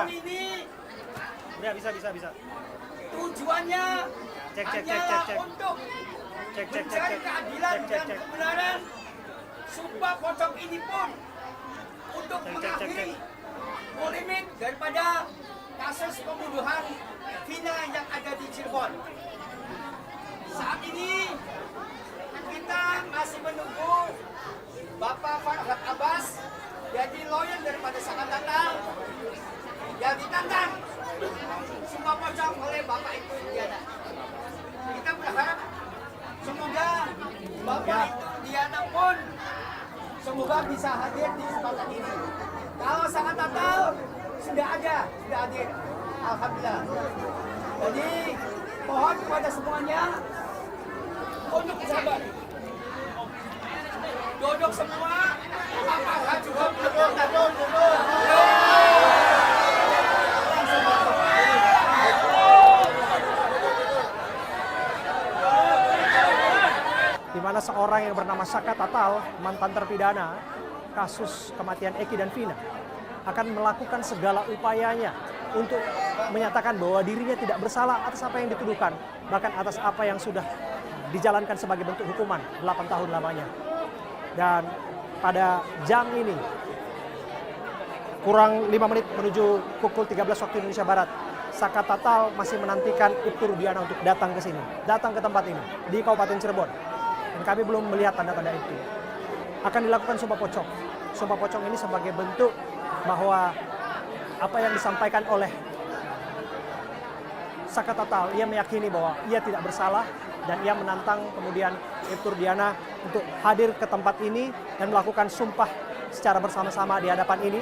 Jam ini Udah bisa. tujuannya hanyalah untuk mencari keadilan dan kebenaran. Sumpah pocong ini pun untuk mengakhiri polemik daripada kasus pembunuhan Vina yang ada di Cirebon. Saat ini kita masih menunggu Bapak Farhad Abbas, jadi lawyer daripada Sakat Tatal, yang ditantang sumpah pocong oleh Bapak Ibtu Diana. Kita berharap semoga Bapak Ibtu Diana pun semoga bisa hadir di kesempatan ini. Kalau Sakat Tatal sudah hadir, alhamdulillah. Jadi mohon kepada semuanya untuk sabar. Duduk semua, apakah juga di mana seorang yang bernama Sakat Tatal, mantan terpidana kasus kematian Eki dan Vina, akan melakukan segala upayanya untuk menyatakan bahwa dirinya tidak bersalah atas apa yang dituduhkan, bahkan atas apa yang sudah dijalankan sebagai bentuk hukuman 8 tahun lamanya. Dan pada jam ini, kurang 5 menit menuju pukul 13 waktu Indonesia Barat, Sakat Tatal masih menantikan Ibtu Rudiana untuk datang ke sini, datang ke tempat ini di Kabupaten Cirebon. Dan kami belum melihat tanda-tanda itu. Akan dilakukan sumpah pocong. Sumpah pocong ini sebagai bentuk bahwa apa yang disampaikan oleh Sakat Tatal, ia meyakini bahwa ia tidak bersalah dan ia menantang kemudian Ibtu Rudiana untuk hadir ke tempat ini dan melakukan sumpah secara bersama-sama di hadapan ini,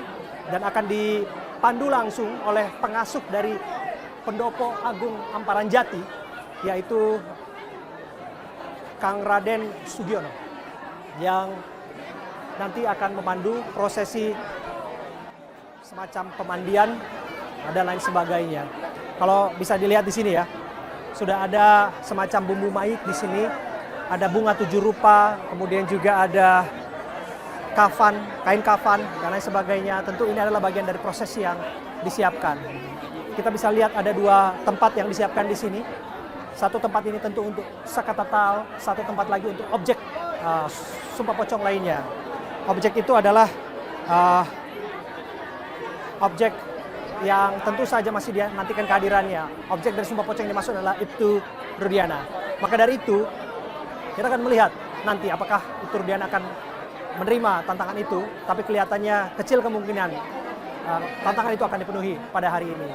dan akan dipandu langsung oleh pengasuh dari Pendopo Agung Amparan Jati, yaitu Kang Raden Sugiono, yang nanti akan memandu prosesi semacam pemandian dan lain sebagainya. Kalau bisa dilihat di sini ya, sudah ada semacam bumbu maik di sini, ada bunga 7 rupa, kemudian juga ada kafan, kain kafan, dan lain sebagainya. Tentu ini adalah bagian dari proses yang disiapkan. Kita bisa lihat ada 2 tempat yang disiapkan di sini. Satu tempat ini tentu untuk Sakat Tatal, satu tempat lagi untuk objek sumpah pocong lainnya. Objek itu adalah objek yang tentu saja masih dinantikan kehadirannya. Objek dari sumpah pocong yang dimaksud adalah Ibtu Rudiana. Maka dari itu, kita akan melihat nanti apakah Ibtu Rudiana akan menerima tantangan itu, tapi kelihatannya kecil kemungkinan tantangan itu akan dipenuhi pada hari ini.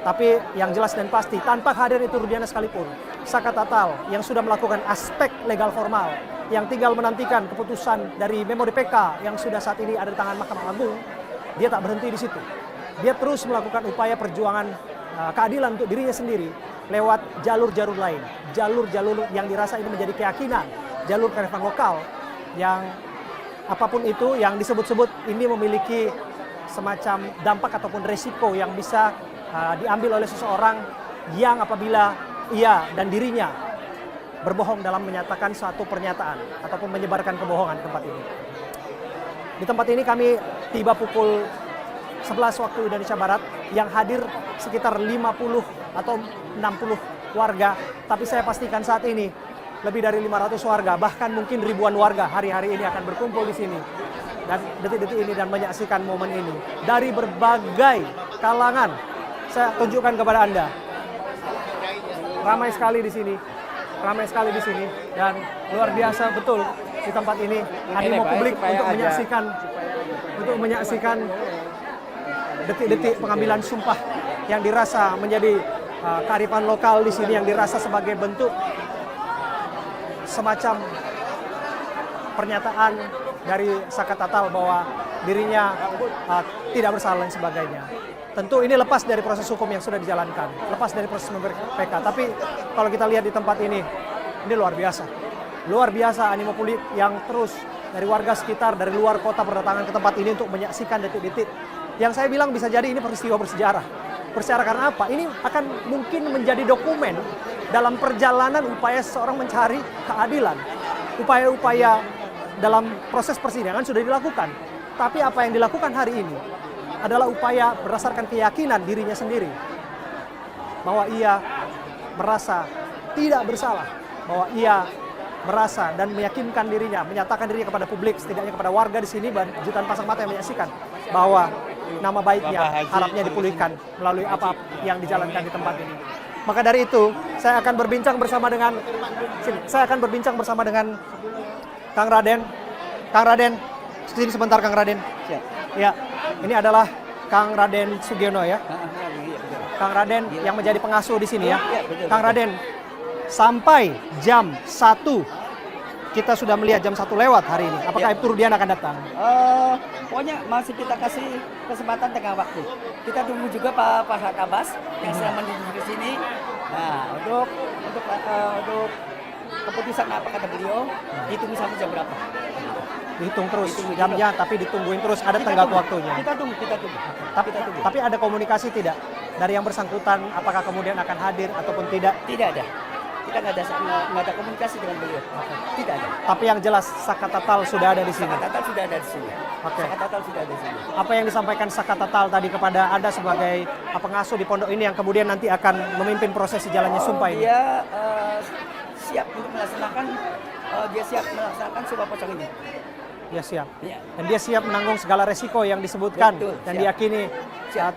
Tapi yang jelas dan pasti, tanpa hadir Ibtu Rudiana sekalipun, Sakat Tatal yang sudah melakukan aspek legal formal, yang tinggal menantikan keputusan dari memo DPK yang sudah saat ini ada di tangan Mahkamah Agung, dia tak berhenti di situ. Dia terus melakukan upaya perjuangan keadilan untuk dirinya sendiri lewat jalur-jalur lain. Jalur-jalur yang dirasa ini menjadi keyakinan, jalur kearifan lokal yang apapun itu yang disebut-sebut ini memiliki semacam dampak ataupun resiko yang bisa diambil oleh seseorang yang apabila ia dan dirinya berbohong dalam menyatakan suatu pernyataan ataupun menyebarkan kebohongan di tempat ini. Di tempat ini kami tiba pukul 11 waktu Indonesia Barat, yang hadir sekitar 50 atau 60 warga. Tapi saya pastikan saat ini lebih dari 500 warga, bahkan mungkin ribuan warga hari-hari ini akan berkumpul di sini. Dan detik-detik ini dan menyaksikan momen ini. Dari berbagai kalangan, saya tunjukkan kepada Anda. Ramai sekali di sini. Ramai sekali di sini. Dan luar biasa betul di tempat ini. Animo publik untuk menyaksikan detik-detik pengambilan sumpah yang dirasa menjadi kearifan lokal di sini, yang dirasa sebagai bentuk semacam pernyataan dari Sakat Tatal bahwa dirinya tidak bersalah dan sebagainya. Tentu ini lepas dari proses hukum yang sudah dijalankan, lepas dari proses PK. Tapi kalau kita lihat di tempat ini luar biasa. Luar biasa animo publik yang terus dari warga sekitar, dari luar kota berdatangan ke tempat ini untuk menyaksikan detik-detik yang saya bilang bisa jadi ini peristiwa bersejarah. Bersejarah karena apa? Ini akan mungkin menjadi dokumen dalam perjalanan upaya seseorang mencari keadilan. Upaya-upaya dalam proses persidangan sudah dilakukan. Tapi apa yang dilakukan hari ini adalah upaya berdasarkan keyakinan dirinya sendiri. Bahwa ia merasa tidak bersalah. Bahwa ia merasa dan meyakinkan dirinya, menyatakan dirinya kepada publik, setidaknya kepada warga di sini, jutaan pasang mata yang menyaksikan bahwa nama baiknya harapnya dipulihkan melalui apa yang dijalankan di tempat ini. Maka dari itu, saya akan berbincang bersama dengan Kang Raden. Kang Raden, sini sebentar Kang Raden. Siap. Ya, ini adalah Kang Raden Sugiono ya. Kang Raden yang menjadi pengasuh di sini ya. Kang Raden, sampai jam 1 kita sudah melihat jam 1 lewat hari ini. Apakah Ibtu Rudiana akan datang? Pokoknya masih kita kasih kesempatan tengah waktu. Kita tunggu juga Pak Farhad Abbas yang sedang menuju ke sini. Nah, untuk keputusan apa kata beliau, ditunggu sampai jam berapa? Dihitung terus jamnya, tapi ditungguin terus, ada tenggat waktunya. Kita tunggu. Tapi ada komunikasi tidak dari yang bersangkutan, apakah kemudian akan hadir ataupun tidak? Tidak ada. Kita nggak ada komunikasi dengan beliau. Tidak ada. Tapi yang jelas Sakatatal sudah ada di sini. Sakatatal sudah ada di sini. Oke. Sakatatal sudah ada di sini. Apa yang disampaikan Sakatatal tadi kepada Anda sebagai pengasuh di pondok ini yang kemudian nanti akan memimpin prosesi jalannya sumpah ini? Dia siap untuk melaksanakan sumpah pocong ini. Dia siap. Ya. Dan dia siap menanggung segala resiko yang disebutkan. Betul, dan siap. diyakini Siap.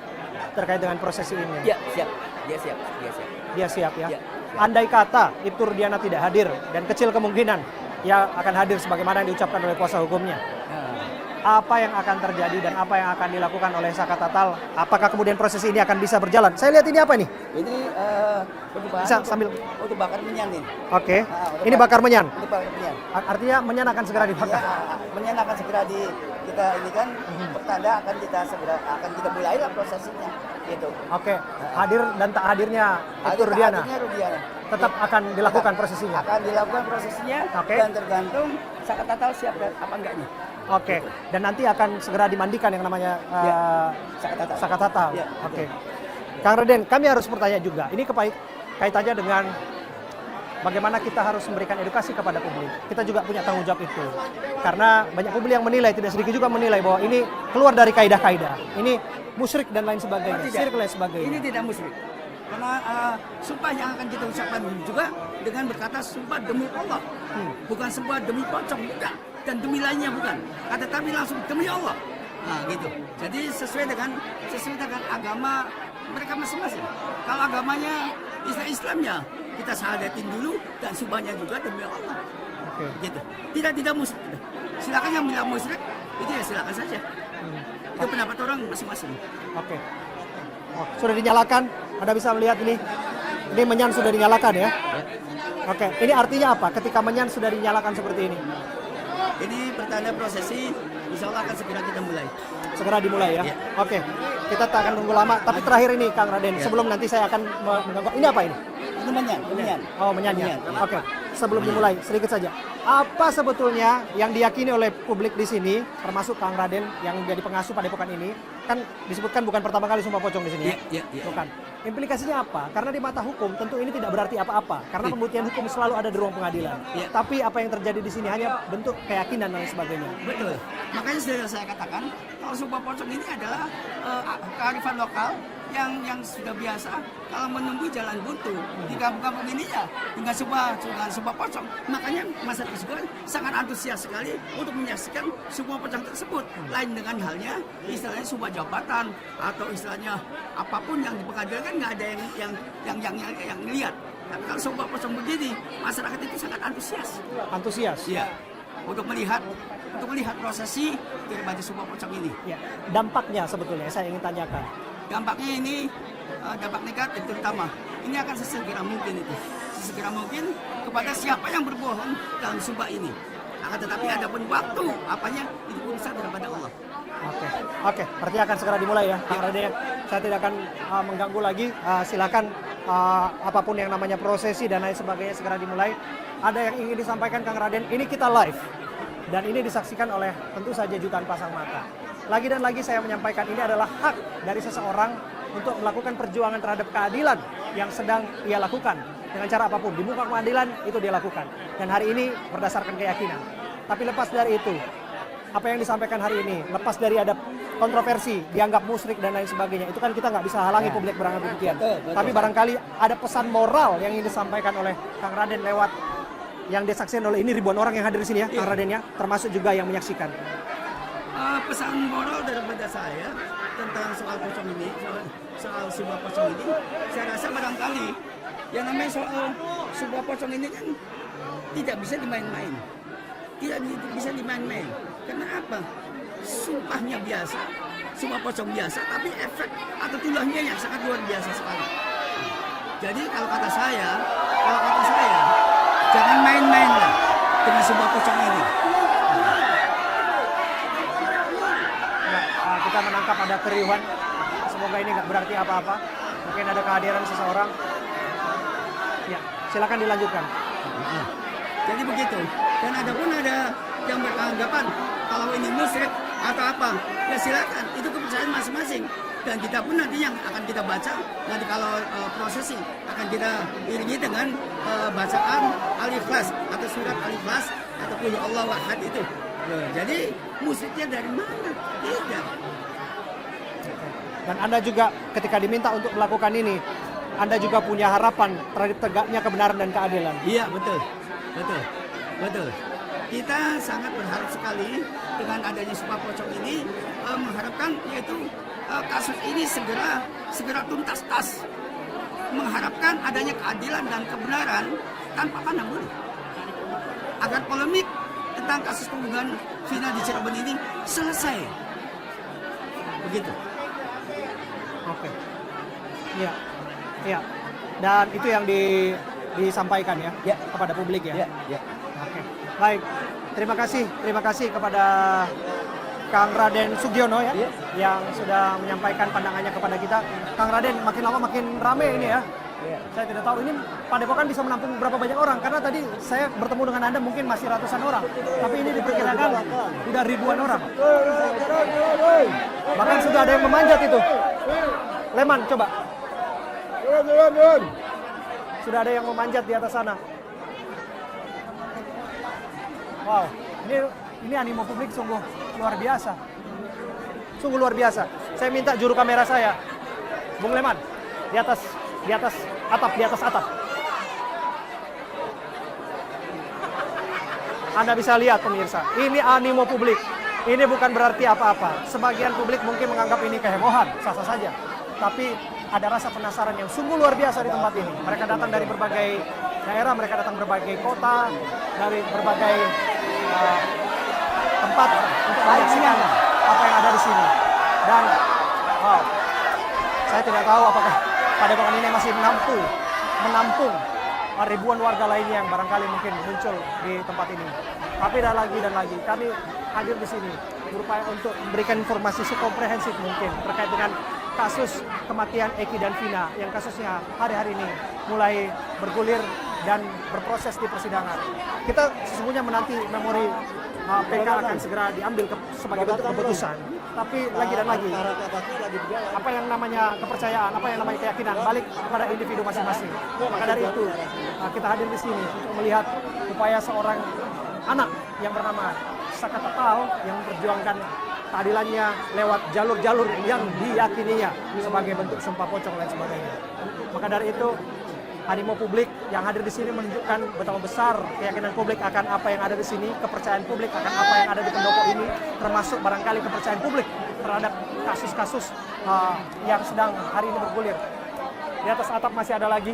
terkait dengan prosesi ini. Ya, siap. Dia siap. Dia siap ya. Ya. Andai kata Ibtu Rudiana tidak hadir dan kecil kemungkinan ia akan hadir sebagaimana yang diucapkan oleh kuasa hukumnya. Apa yang akan terjadi dan apa yang akan dilakukan oleh Sakatatal? Apakah kemudian proses ini akan bisa berjalan? Saya lihat ini apa ini? Ini Bisa sambil. untuk bakar menyan ini. Oke. Ini bakar menyan. Untuk bakar menyan. Artinya menyan akan segera dibakar. Ya, menyan akan segera kita ini kan pertanda akan kita mulai lah prosesnya gitu. Oke. Hadir dan tak hadirnya Ibtu Rudiana Rudiana tetap akan dilakukan prosesinya. Akan dilakukan prosesnya Oke. dan tergantung Sakatatal siap dan apa enggaknya. Oke. Dan nanti akan segera dimandikan yang namanya Sakatatal. Ya. Oke. Kang Raden, kami harus bertanya juga. Ini kaitannya dengan bagaimana kita harus memberikan edukasi kepada publik. Kita juga punya tanggung jawab itu. Karena banyak publik yang menilai, tidak sedikit juga menilai bahwa ini keluar dari kaidah-kaidah. Ini musyrik dan lain sebagainya. Syirik dan lain sebagainya. Ini tidak musyrik. Karena sumpah yang akan kita ucapkan juga dengan berkata sumpah demi Allah. Bukan sebuah demi pocong, bukan. Dan demi lainnya bukan. Tetapi langsung demi Allah. Nah, gitu. Jadi sesuai dengan agama mereka masing-masing. Kalau agamanya Islamnya kita syahadatin dulu dan sumpahnya juga demi Allah. Gitu. Tidak musyrik. Silakan yang bilang musyrik itu ya silakan saja. Itu pendapat orang masing-masing. Oke. Oh, sudah dinyalakan. Anda bisa melihat ini. Ini menyan sudah dinyalakan ya. Oke. Ini artinya apa? Ketika menyan sudah dinyalakan seperti ini. Ini pertanda prosesi, insya Allah akan segera kita mulai. Segera dimulai ya. Ya. Oke. Kita tak akan tunggu lama. Tapi terakhir ini Kang Raden, sebelum nanti saya akan mengganggu. Ini apa ini? Ini menyan. Oh, menyanyi. Menyan. Oke. Sebelum dimulai, sedikit saja. Apa sebetulnya yang diyakini oleh publik di sini, termasuk Kang Raden yang menjadi pengasuh Padepokan ini, kan disebutkan bukan pertama kali sumpah pocong di sini ya? Iya. Bukan. Implikasinya apa? Karena di mata hukum tentu ini tidak berarti apa-apa. Karena pembuktian hukum selalu ada di ruang pengadilan. Iya. Tapi apa yang terjadi di sini hanya bentuk keyakinan dan lain sebagainya. Betul. Makanya sudah saya katakan, kalau sumpah pocong ini adalah kearifan lokal yang sudah biasa kalau menunggu jalan buntu di kampung-kampung ini ya dengan sebuah pocong. Makanya masyarakat juga sangat antusias sekali untuk menyaksikan sebuah pocong tersebut. Lain dengan halnya istilahnya sebuah jabatan atau istilahnya apapun yang di pengadilan kan nggak ada yang lihat. Tapi kalau sebuah pocong begini, masyarakat itu sangat antusias. Antusias? Iya. Untuk melihat prosesi daripada sebuah pocong ini. Ya. Dampaknya sebetulnya saya ingin tanyakan. Dampaknya ini dampak negatif terutama. Ini akan sesegera mungkin kepada siapa yang berbohong dalam sumpah ini. Akan tetapi ada pun waktu apanya itu urusan daripada Allah. Oke. Berarti akan segera dimulai ya, Kang Raden. Saya tidak akan mengganggu lagi. Silakan apapun yang namanya prosesi dan lain sebagainya segera dimulai. Ada yang ingin disampaikan Kang Raden? Ini kita live dan ini disaksikan oleh tentu saja jutaan pasang mata. Lagi dan lagi saya menyampaikan ini adalah hak dari seseorang untuk melakukan perjuangan terhadap keadilan yang sedang ia lakukan dengan cara apapun. Di muka pengadilan itu dia lakukan. Dan hari ini berdasarkan keyakinan. Tapi lepas dari itu, apa yang disampaikan hari ini, lepas dari ada kontroversi, dianggap musyrik dan lain sebagainya, itu kan kita nggak bisa halangi publik beranggapan demikian. Betul. Tapi barangkali ada pesan moral yang ingin disampaikan oleh Kang Raden lewat yang disaksikan oleh ini ribuan orang yang hadir di sini ya, Kang Raden ya, termasuk juga yang menyaksikan. Pesan moral daripada saya tentang soal pocong ini, soal sebuah pocong ini, saya rasa barangkali yang namanya soal sebuah pocong ini kan tidak bisa dimain-main. Tidak bisa dimain-main. Karena apa? Sumpahnya biasa, sumpah pocong biasa, tapi efek atau tulahnya yang sangat luar biasa sekali. Jadi kalau kata saya, jangan main-main lah dengan sebuah pocong ini. Kita menangkap ada keriuhan. Semoga ini nggak berarti apa-apa. Mungkin ada kehadiran seseorang. Ya, silakan dilanjutkan. Jadi begitu. Dan ada pun ada yang beranggapan kalau ini musyrik atau apa, ya silakan. Itu kepercayaan masing-masing. Dan kita pun nanti yang akan kita baca, nanti kalau prosesi akan kita iringi dengan bacaan Al-Ikhlas atau surat Al-Ikhlas atau Qul Huwallahu Ahad itu. Jadi musyriknya dari mana? Tidak. Dan Anda juga ketika diminta untuk melakukan ini, Anda juga punya harapan terhadap tegaknya kebenaran dan keadilan. Iya, betul. Kita sangat berharap sekali dengan adanya sumpah pocong ini, mengharapkan yaitu kasus ini segera tuntas. Mengharapkan adanya keadilan dan kebenaran tanpa pandang bulu. Agar polemik tentang kasus pembunuhan Vina di Cirebon ini selesai. Begitu. Oke. Iya. Dan itu yang disampaikan ya, kepada publik ya. Ya. Oke. Baik. Terima kasih kepada Kang Raden Sugiono ya, yang sudah menyampaikan pandangannya kepada kita. Kang Raden, makin lama makin rame ini ya. Saya tidak tahu ini Padepokan bisa menampung berapa banyak orang, karena tadi saya bertemu dengan Anda mungkin masih ratusan orang, tapi ini diperkirakan sudah ribuan orang. Bahkan sudah ada yang memanjat itu. Leman, coba. Sudah ada yang memanjat di atas sana. Wow, ini animo publik sungguh luar biasa. Sungguh luar biasa. Saya minta juru kamera saya, Bung Leman, di atas atap. Anda bisa lihat pemirsa, ini animo publik. Ini bukan berarti apa-apa. Sebagian publik mungkin menganggap ini kehebohan, sah-sah saja. Tapi ada rasa penasaran yang sungguh luar biasa di tempat ini. Mereka datang dari berbagai daerah, mereka datang berbagai kota, dari berbagai tempat untuk menyaksikan apa yang ada di sini. Dan wow, saya tidak tahu apakah Padepokan ini masih menampung ribuan warga lainnya yang barangkali mungkin muncul di tempat ini. Tapi dan lagi kami hadir di sini berupaya untuk memberikan informasi sekomprehensif mungkin terkait dengan kasus kematian Eki dan Vina yang kasusnya hari-hari ini mulai bergulir dan berproses di persidangan. Kita sesungguhnya menanti memori PK akan segera diambil sebagai bentuk keputusan. Tapi lagi dan lagi, apa yang namanya kepercayaan, apa yang namanya keyakinan balik kepada individu masing-masing. Maka dari itu kita hadir di sini untuk melihat upaya seorang anak yang bernama Saka Tepal yang memperjuangkan keadilannya lewat jalur-jalur yang diyakininya sebagai bentuk sumpah pocong dan sebagainya. Maka dari itu, animo publik yang hadir di sini menunjukkan betapa besar keyakinan publik akan apa yang ada di sini, kepercayaan publik akan apa yang ada di pendopo ini, termasuk barangkali kepercayaan publik terhadap kasus-kasus yang sedang hari ini bergulir. Di atas atap masih ada lagi.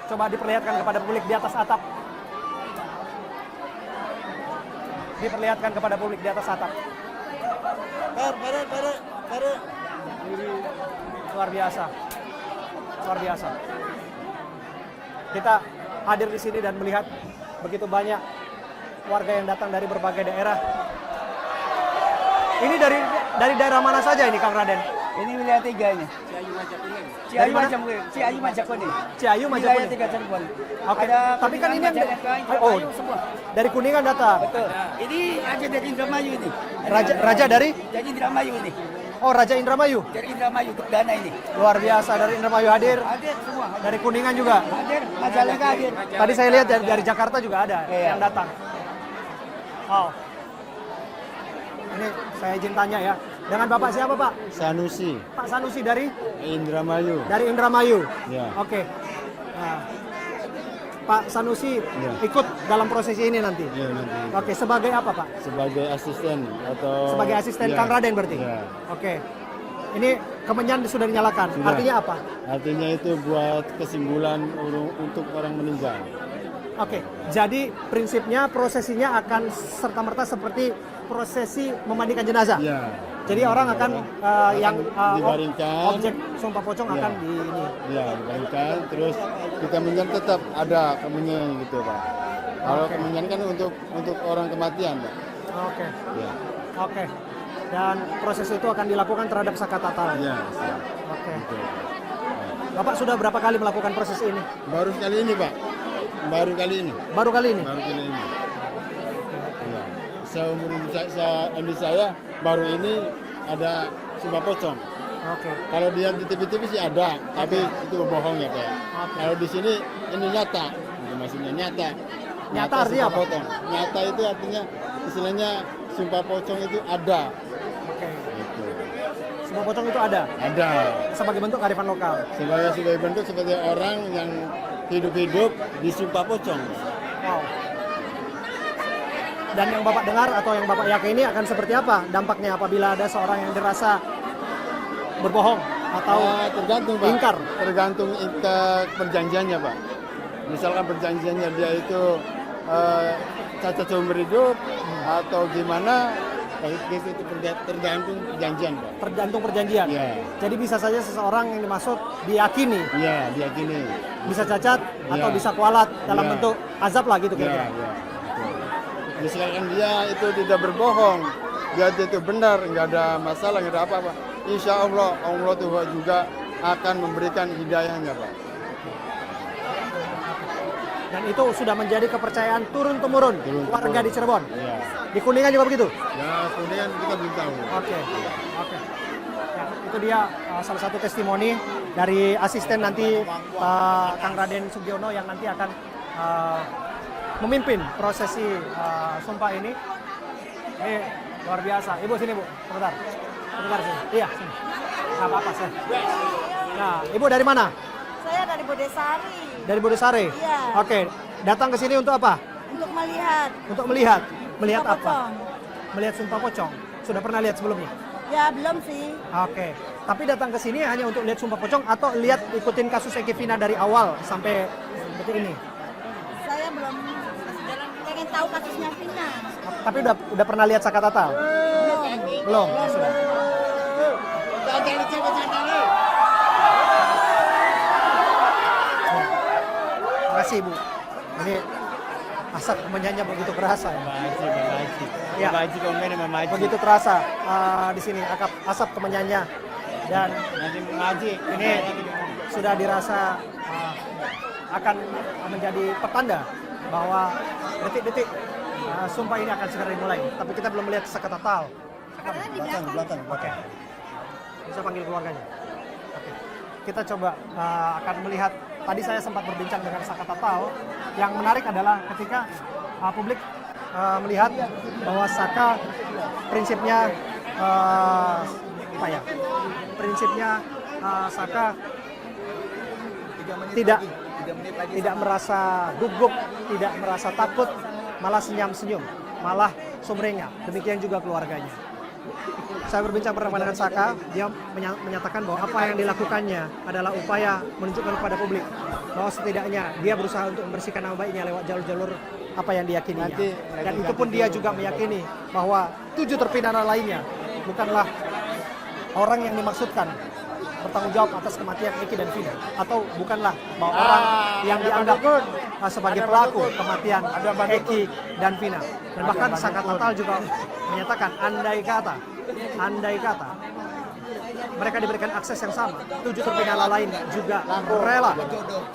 Coba diperlihatkan kepada publik di atas atap. Diperlihatkan kepada publik di atas atap. Luar biasa. Kita hadir di sini dan melihat begitu banyak warga yang datang dari berbagai daerah. Ini dari daerah mana saja ini, Kang Raden? Ini wilayah 3 ini. Ciayu Majakuning. Ciayu Wilayah Majakuning. 3 Cirebon. Oke. Ada Tapi kan ini yang Majakuning, semua. dari Kuningan datang. Betul. Ini Raja dari Indramayu ini. Raja dari? Dari Indramayu ini. Oh, Raja Indramayu. Dari Indramayu untuk dana ini. Luar biasa, dari Indramayu hadir. Hadir semua. Dari Kuningan juga. Hadir. Majalengka hadir. Tadi saya lihat dari Jakarta juga ada yang datang. Wow. Ini saya izin tanya ya. Dengan Bapak siapa Pak? Sanusi, Pak Sanusi dari Indramayu. Indramayu. Ya. Oke. Nah, Pak Sanusi Ya. ikut dalam prosesi ini nanti. Ya, nanti. Oke, sebagai apa Pak? Sebagai asisten atau Sebagai asisten ya, Kang Raden berarti? Ya. Oke. Ini kemenyan sudah dinyalakan. Sudah. Artinya apa? Artinya itu buat kesimpulan untuk orang meninggal. Oke. Jadi prinsipnya prosesinya akan serta-merta seperti prosesi memandikan jenazah. Ya. Jadi orang akan yang dibaringkan. objek sumpah pocong Ya. akan di ini. Ya, dibaringkan. Terus kita menyan tetap ada kemenyan gitu Pak. Kalau Oke. kemenyan kan untuk orang kematian Pak. Oke. Ya. Oke. Dan proses itu akan dilakukan terhadap Saka Tatal. Ya. Oke. Gitu. Bapak sudah berapa kali melakukan proses ini? Baru kali ini Pak. Baru kali ini. Baru kali ini. Baru kali ini. Ya. Seumur hidup saya baru ini ada sumpah pocong. Oke. Kalau dia di TV-TV sih ada, tapi itu bohong ya Pak. Oke. Kalau di sini ini nyata, itu maksudnya nyata. Nyata artinya sumpah apa? pocong. Nyata itu artinya istilahnya sumpah pocong itu ada. Oke. Gitu. Sumpah pocong itu ada Ada. sebagai bentuk kearifan lokal. Sebagai bentuk seperti orang yang hidup-hidup di sumpah pocong. Wow. Dan yang Bapak dengar atau yang Bapak yakini akan seperti apa dampaknya apabila ada seorang yang dirasa berbohong atau Tergantung Pak. ingkar? Tergantung perjanjiannya Pak. Misalkan perjanjiannya dia itu cacat seumur hidup atau gimana, itu tergantung perjanjian Pak. Tergantung perjanjian. Iya. Jadi bisa saja seseorang yang dimaksud diyakini Iya, diyakini. bisa cacat atau Iya. bisa kualat dalam Iya. bentuk azab lah gitu Iya, kira-kira. iya. Betul. Misalkan dia itu tidak berbohong, dia itu benar, nggak ada masalah, nggak ada apa-apa. Insya Allah, Allah Tuhan juga akan memberikan hidayahnya Pak. Dan itu sudah menjadi kepercayaan turun-temurun warga di Cirebon. Iya. Di Kuningan juga begitu? Ya, kemudian kita belum tahu. Oke. Ya, itu dia salah satu testimoni dari asisten nanti Kang Raden Sugiono yang nanti akan memimpin prosesi sumpah ini. Ini luar biasa. Ibu sini Bu, sebentar. Sebentar sini. Iya sini. Nggak apa-apa saya. Nah, Ibu dari mana? Saya dari Bodesari Dari Bodosari. Iya. Oke. Datang ke sini untuk apa? untuk melihat. Untuk melihat. Melihat Sumpah apa? pocong. Melihat sumpah pocong. Sudah pernah lihat sebelumnya? Ya belum sih. Oke. Tapi datang ke sini hanya untuk lihat sumpah pocong atau lihat ikutin kasus Eki Vina dari awal sampai detik ini? Saya belum pengen tahu kasusnya Vina. Tapi udah pernah lihat Saka Tatal? Belum. Belum. Sudah. Terima kasih Bu. Ini asap kemenyannya begitu kerasa ya. Ya. Begitu terasa di sini asap kemenyannya dan ini sudah dirasa akan menjadi pertanda bahwa detik-detik sumpah ini akan segera dimulai. Tapi kita belum melihat Saka Tatal. Belakang. Oke. Bisa panggil keluarganya. Oke. Kita coba akan melihat. Tadi saya sempat berbincang dengan Saka Tatal. Yang menarik adalah ketika publik melihat bahwa Saka prinsipnya Saka tidak merasa gugup, tidak merasa takut, malah senyum-senyum, malah sumringah. Demikian juga keluarganya. Saya berbincang bersama dengan Saka, dia menyatakan bahwa apa yang dilakukannya adalah upaya menunjukkan kepada publik bahwa setidaknya dia berusaha untuk membersihkan nama baiknya lewat jalur-jalur apa yang diyakininya. Dan itu pun dia juga meyakini bahwa 7 terpidana lainnya bukanlah orang yang dimaksudkan bertanggung jawab atas kematian Eki dan Vina, atau bukanlah bahwa orang yang dianggap sebagai pelaku kematian Eki dan Vina. Dan bahkan Saka Tatal juga menyatakan andai kata mereka diberikan akses yang sama, 7 terpidana lain juga rela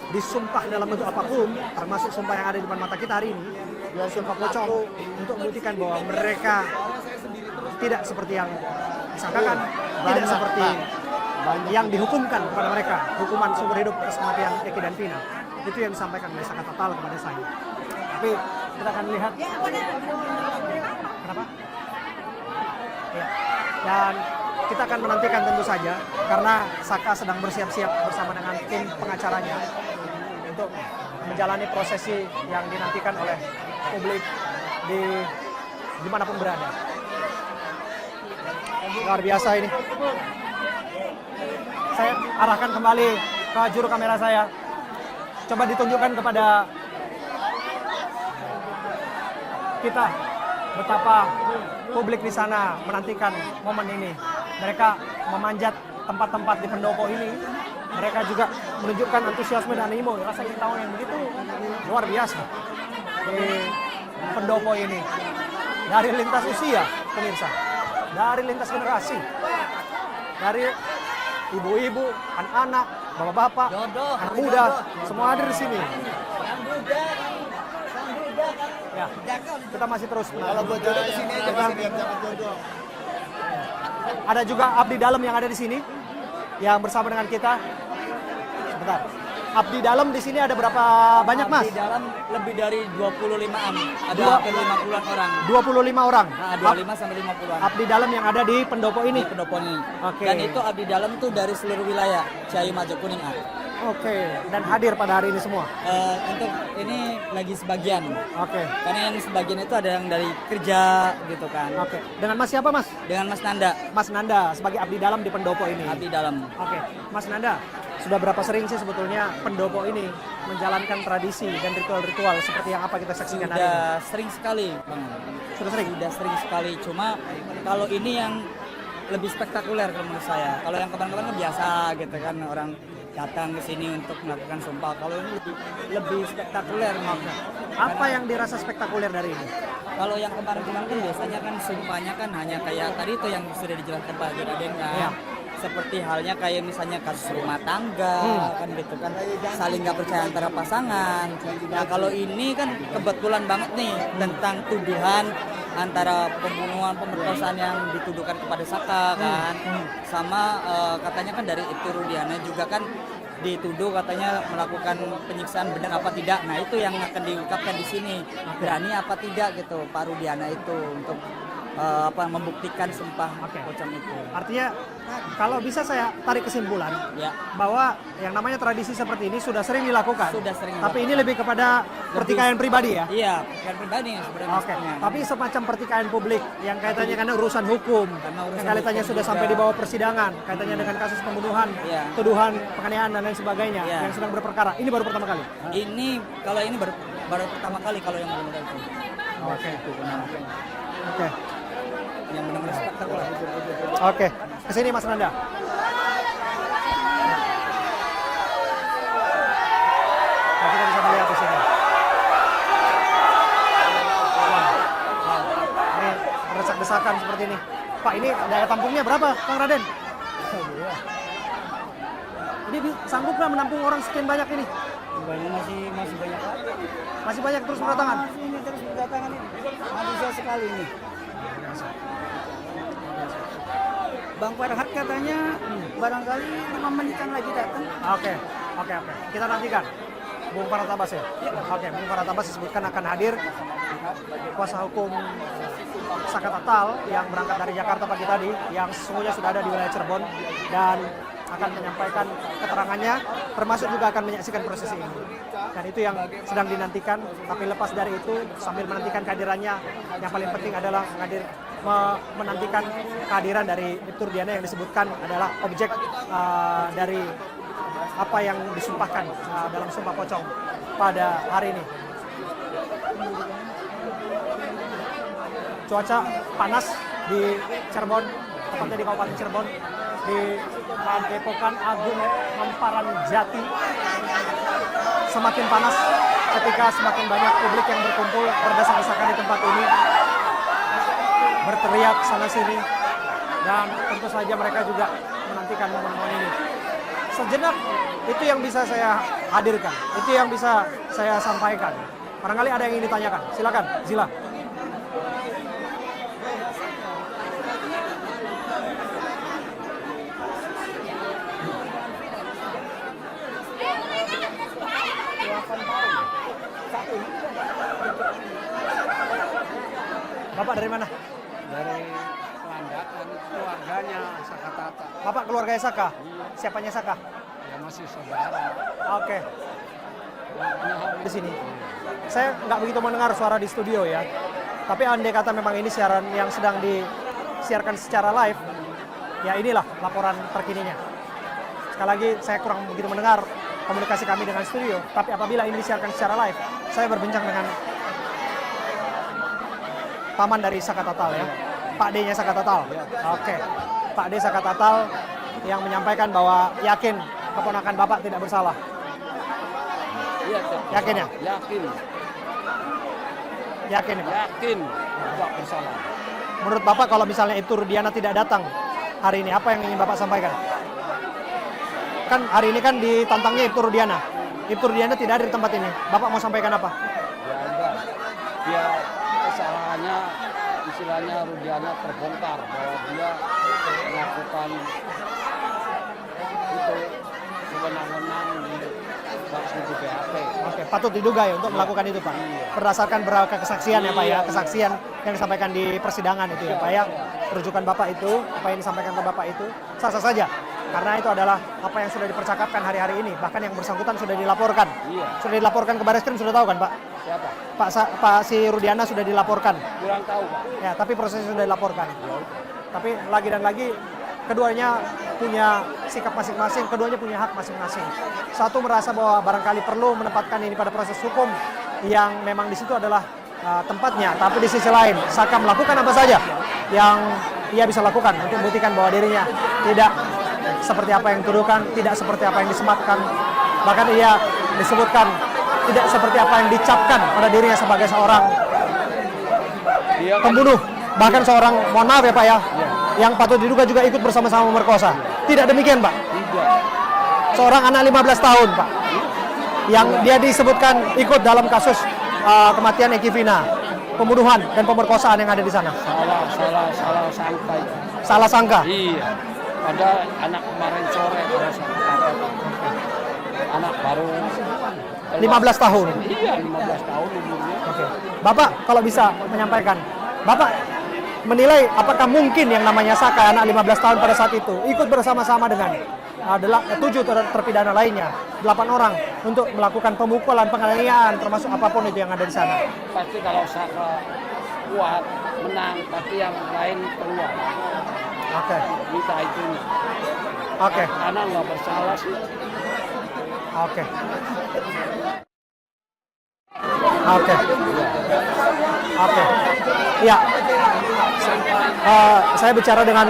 disumpah dalam bentuk apapun, termasuk sumpah yang ada di depan mata kita hari ini, sumpah pocong, untuk membuktikan bahwa mereka tidak seperti yang disangkakan, tidak seperti yang dihukumkan kepada mereka, hukuman seumur hidup atas kematian Eki dan Vina. Itu yang disampaikan oleh Saka Tatal kepada saya. Tapi kita akan lihat. Kenapa? Ya. Dan kita akan menantikan tentu saja karena Saka sedang bersiap-siap bersama dengan tim pengacaranya untuk menjalani prosesi yang dinantikan oleh publik di dimanapun berada. Luar biasa ini. Saya arahkan kembali ke juru kamera saya. Coba ditunjukkan kepada kita betapa publik di sana menantikan momen ini. Mereka memanjat tempat-tempat di pendopo ini. Mereka juga menunjukkan antusiasme dan animo, rasa ingin tahu yang begitu luar biasa di pendopo ini. Dari lintas usia, pemirsa, dari lintas generasi, dari ibu-ibu, anak-anak, bapak-bapak, anak muda, semua hadir di sini. Ya, kita masih terus. Kalau buat jodoh di sini aja biar dapat jodoh. Ada juga abdi dalam yang ada di sini yang bersama dengan kita. Sebentar. Abdi dalam di sini ada berapa banyak, Mas? Abdi dalam lebih dari 25-an. Ada hampir 50-an orang. 25 orang. Nah, 25 sampai 50-an. Abdi dalam yang ada di pendopo ini. Di pendopo ini. Oke. Dan itu abdi dalam tuh dari seluruh wilayah Ciayu Majokuning. Oke, dan hadir pada hari ini semua. Untuk ini lagi sebagian. Oke. Karena yang sebagian itu ada yang dari kerja gitu kan. Oke. Dengan Mas siapa, Mas? Dengan Mas Nanda. Mas Nanda sebagai abdi dalam di pendopo ini. Abdi dalam. Oke, Mas Nanda, sudah berapa sering sih sebetulnya pendopo ini menjalankan tradisi dan ritual-ritual seperti yang apa kita saksikan hari ini? Sudah sering sekali, Bang. Sudah sering? Sudah sering sekali. Cuma kalau ini yang lebih spektakuler kalau menurut saya. Kalau yang kemarin-kemarin kan biasa gitu kan, orang datang ke sini untuk melakukan sumpah. Kalau ini lebih spektakuler. Apa yang dirasa spektakuler dari ini? Kalau yang kemarin-kemarin kan biasanya kan sumpahnya kan hanya kayak tadi itu yang sudah dijelaskan Pak Juraden kan. Iya. Seperti halnya kayak misalnya kasus rumah tangga kan gitu kan, saling nggak percaya antara pasangan. Nah kalau ini kan kebetulan banget nih tentang tuduhan antara pembunuhan pemerkosaan yang dituduhkan kepada Saka kan, sama katanya kan dari Ibtu Rudiana juga kan dituduh katanya melakukan penyiksaan, benar apa tidak. Nah itu yang akan diungkapkan di sini, berani apa tidak gitu Pak Rudiana itu untuk membuktikan sumpah pocong itu. Artinya kalau bisa saya tarik kesimpulan Ya. bahwa yang namanya tradisi seperti ini sudah sering dilakukan. Sudah sering Tapi dilakukan. ini lebih kepada pertikaian pribadi ya. Iya, pertikaian pribadi sebenarnya. Oke, tapi semacam pertikaian publik yang kaitannya karena urusan hukum, Karena urusan yang kaitannya hukum sudah juga. sampai di bawah persidangan, kaitannya dengan kasus pembunuhan, Iya. tuduhan penganiayaan dan lain sebagainya Iya. yang sedang berperkara. Ini baru pertama kali. Ini kalau ini baru pertama kali kalau yang benar-benar itu. Oke. Itu benar. Oke. Yang benar-benar spektakuler. Oke, kesini Mas Nanda. Nah, kita bisa melihat di sini. Ini berdesak-desakan seperti ini. Pak, ini daya tampungnya berapa, Kang Raden? Ini sanggup nggak menampung orang sekian banyak ini? Masih banyak. Masih banyak terus berdatangan? Ini terus berdatangan ini. Manusia sekali ini. Bang Farhat katanya barangkali 5 menitan lagi datang. Oke. Kita nantikan. Bung Farhat Abbas ya? Oke, Bung Farhat Abbas disebutkan akan hadir. Kuasa hukum Saka Tatal yang berangkat dari Jakarta pagi tadi, yang sesungguhnya sudah ada di wilayah Cirebon dan akan menyampaikan keterangannya, termasuk juga akan menyaksikan prosesi ini. Dan itu yang sedang dinantikan, tapi lepas dari itu, sambil menantikan kehadirannya, yang paling penting adalah menantikan kehadiran dari Ibtu Rudiana yang disebutkan adalah objek dari apa yang disumpahkan dalam sumpah pocong pada hari ini. Cuaca panas di Cirebon, tepatnya di Kabupaten Cirebon, di Padepokan Agung Hamparan Jati. Semakin panas ketika semakin banyak publik yang berkumpul berdesak-desakan di tempat ini, berteriak sana sini, dan tentu saja mereka juga menantikan momen-momen ini. Sejenak itu yang bisa saya hadirkan, itu yang bisa saya sampaikan. Barangkali ada yang ingin ditanyakan, silakan, Zila. Bapak dari mana? Dari Pelandakan keluarganya Saka Tata. Bapak keluarga Saka? Siapanya Saka? Ya masih saudara. Oke. Di sini. Saya nggak begitu mendengar suara di studio ya. Tapi andai kata memang ini siaran yang sedang disiarkan secara live, ya inilah laporan terkininya. Sekali lagi saya kurang begitu mendengar komunikasi kami dengan studio. Tapi apabila ini disiarkan secara live, saya berbincang dengan paman dari Saka Tatal ya. Pak D-nya Saka Tatal. Oke. Pak D Saka Tatal yang menyampaikan bahwa yakin keponakan Bapak tidak bersalah. Iya, Yakin ya? Yakin. Yakin ya? Yakin tidak bersalah. Menurut Bapak kalau misalnya Ibtu Rudiana tidak datang hari ini, apa yang ingin Bapak sampaikan? Kan hari ini kan ditantangnya Ibtu Rudiana. Ibtu Rudiana tidak ada di tempat ini. Bapak mau sampaikan apa? Ya enggak. Dia kesalahannya istilahnya Rudiana terbongkar bahwa dia melakukan itu sewenang-wenang di studi BAP. Oke, patut diduga ya untuk melakukan itu Pak. Berdasarkan berapa kesaksian ya Pak ya, kesaksian yang disampaikan di persidangan itu ya Pak ya. Rujukan Bapak itu, apa yang disampaikan ke Bapak itu sah-sah saja. Karena itu adalah apa yang sudah dipercakapkan hari-hari ini. Bahkan yang bersangkutan sudah dilaporkan. Iya. Sudah dilaporkan ke Barreskrim, sudah tahu kan Pak? Siapa? Pak si Rudiana sudah dilaporkan. Kurang tahu Pak. Ya, tapi prosesnya sudah dilaporkan. Tapi lagi dan lagi keduanya punya sikap masing-masing, keduanya punya hak masing-masing. Satu merasa bahwa barangkali perlu menempatkan ini pada proses hukum yang memang di situ adalah tempatnya. Tapi di sisi lain, Saka melakukan apa saja yang ia bisa lakukan untuk membuktikan bahwa dirinya tidak seperti apa yang dituduhkan, tidak seperti apa yang disematkan. Bahkan ia disebutkan tidak seperti apa yang dicapkan pada dirinya sebagai seorang pembunuh. Bahkan seorang, mohon maaf ya Pak ya, yang patut diduga juga ikut bersama-sama memerkosa. Tidak demikian Pak. Seorang anak 15 tahun Pak, yang dia disebutkan ikut dalam kasus kematian Eki Vina, pembunuhan dan pemerkosaan yang ada di sana. Salah sangka itu. Salah sangka. Iya. Pada anak kemarin sore ada sangka. Anak baru 15 tahun. Iya, 15 tahun umurnya. Oke. Bapak kalau bisa menyampaikan, Bapak menilai apakah mungkin yang namanya Saka anak 15 tahun pada saat itu ikut bersama-sama dengan 7 terpidana lainnya, 8 orang untuk melakukan pemukulan, penganiayaan, termasuk apapun itu yang ada di sana. Pasti kalau Saka kuat, menang, pasti yang lain keluar. Oke. Kita itu. Oke. Karena nggak bersalah sih. Oke. Oke. Oke. Ya. Saya bicara dengan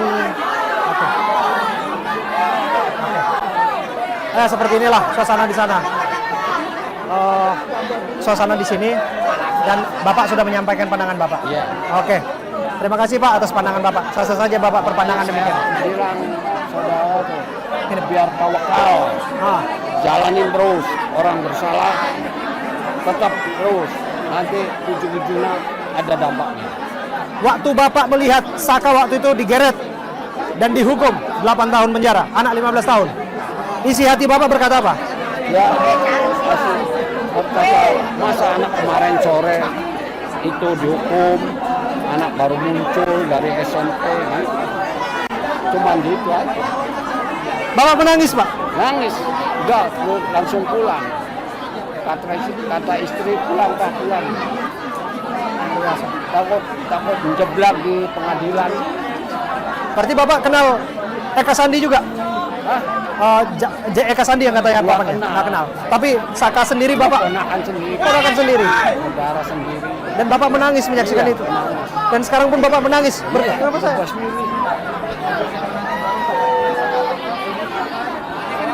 oke. Seperti inilah suasana di sana. Suasana di sini dan Bapak sudah menyampaikan pandangan Bapak. Iya. Oke. Terima kasih Pak atas pandangan Bapak. Sah-sah saja Bapak berpandangan demikian. Bilang saudara tuh, biar tawakal, jalanin terus. Orang bersalah tetap terus. Nanti ujung-ujungnya ada dampaknya. Waktu Bapak melihat Saka waktu itu digeret dan dihukum 8 tahun penjara, anak 15 tahun. Isi hati Bapak berkata apa? Ya, masa anak kemarin sore itu dihukum, anak baru muncul dari SMP gitu. Cuman gitu aja. Bapak menangis Pak? Nangis, enggak, langsung pulang. Kata istri pulang. Takut menjeblak di pengadilan. Berarti Bapak kenal Eka Sandi juga? Hah? Eka Sandi yang katanya bapaknya? Nggak kenal. Tapi Saka sendiri Bapak? Ponakan sendiri. Ponakan sendiri. Saudara sendiri. Dan Bapak menangis menyaksikan itu. Dan sekarang pun Bapak menangis. Kenapa saya?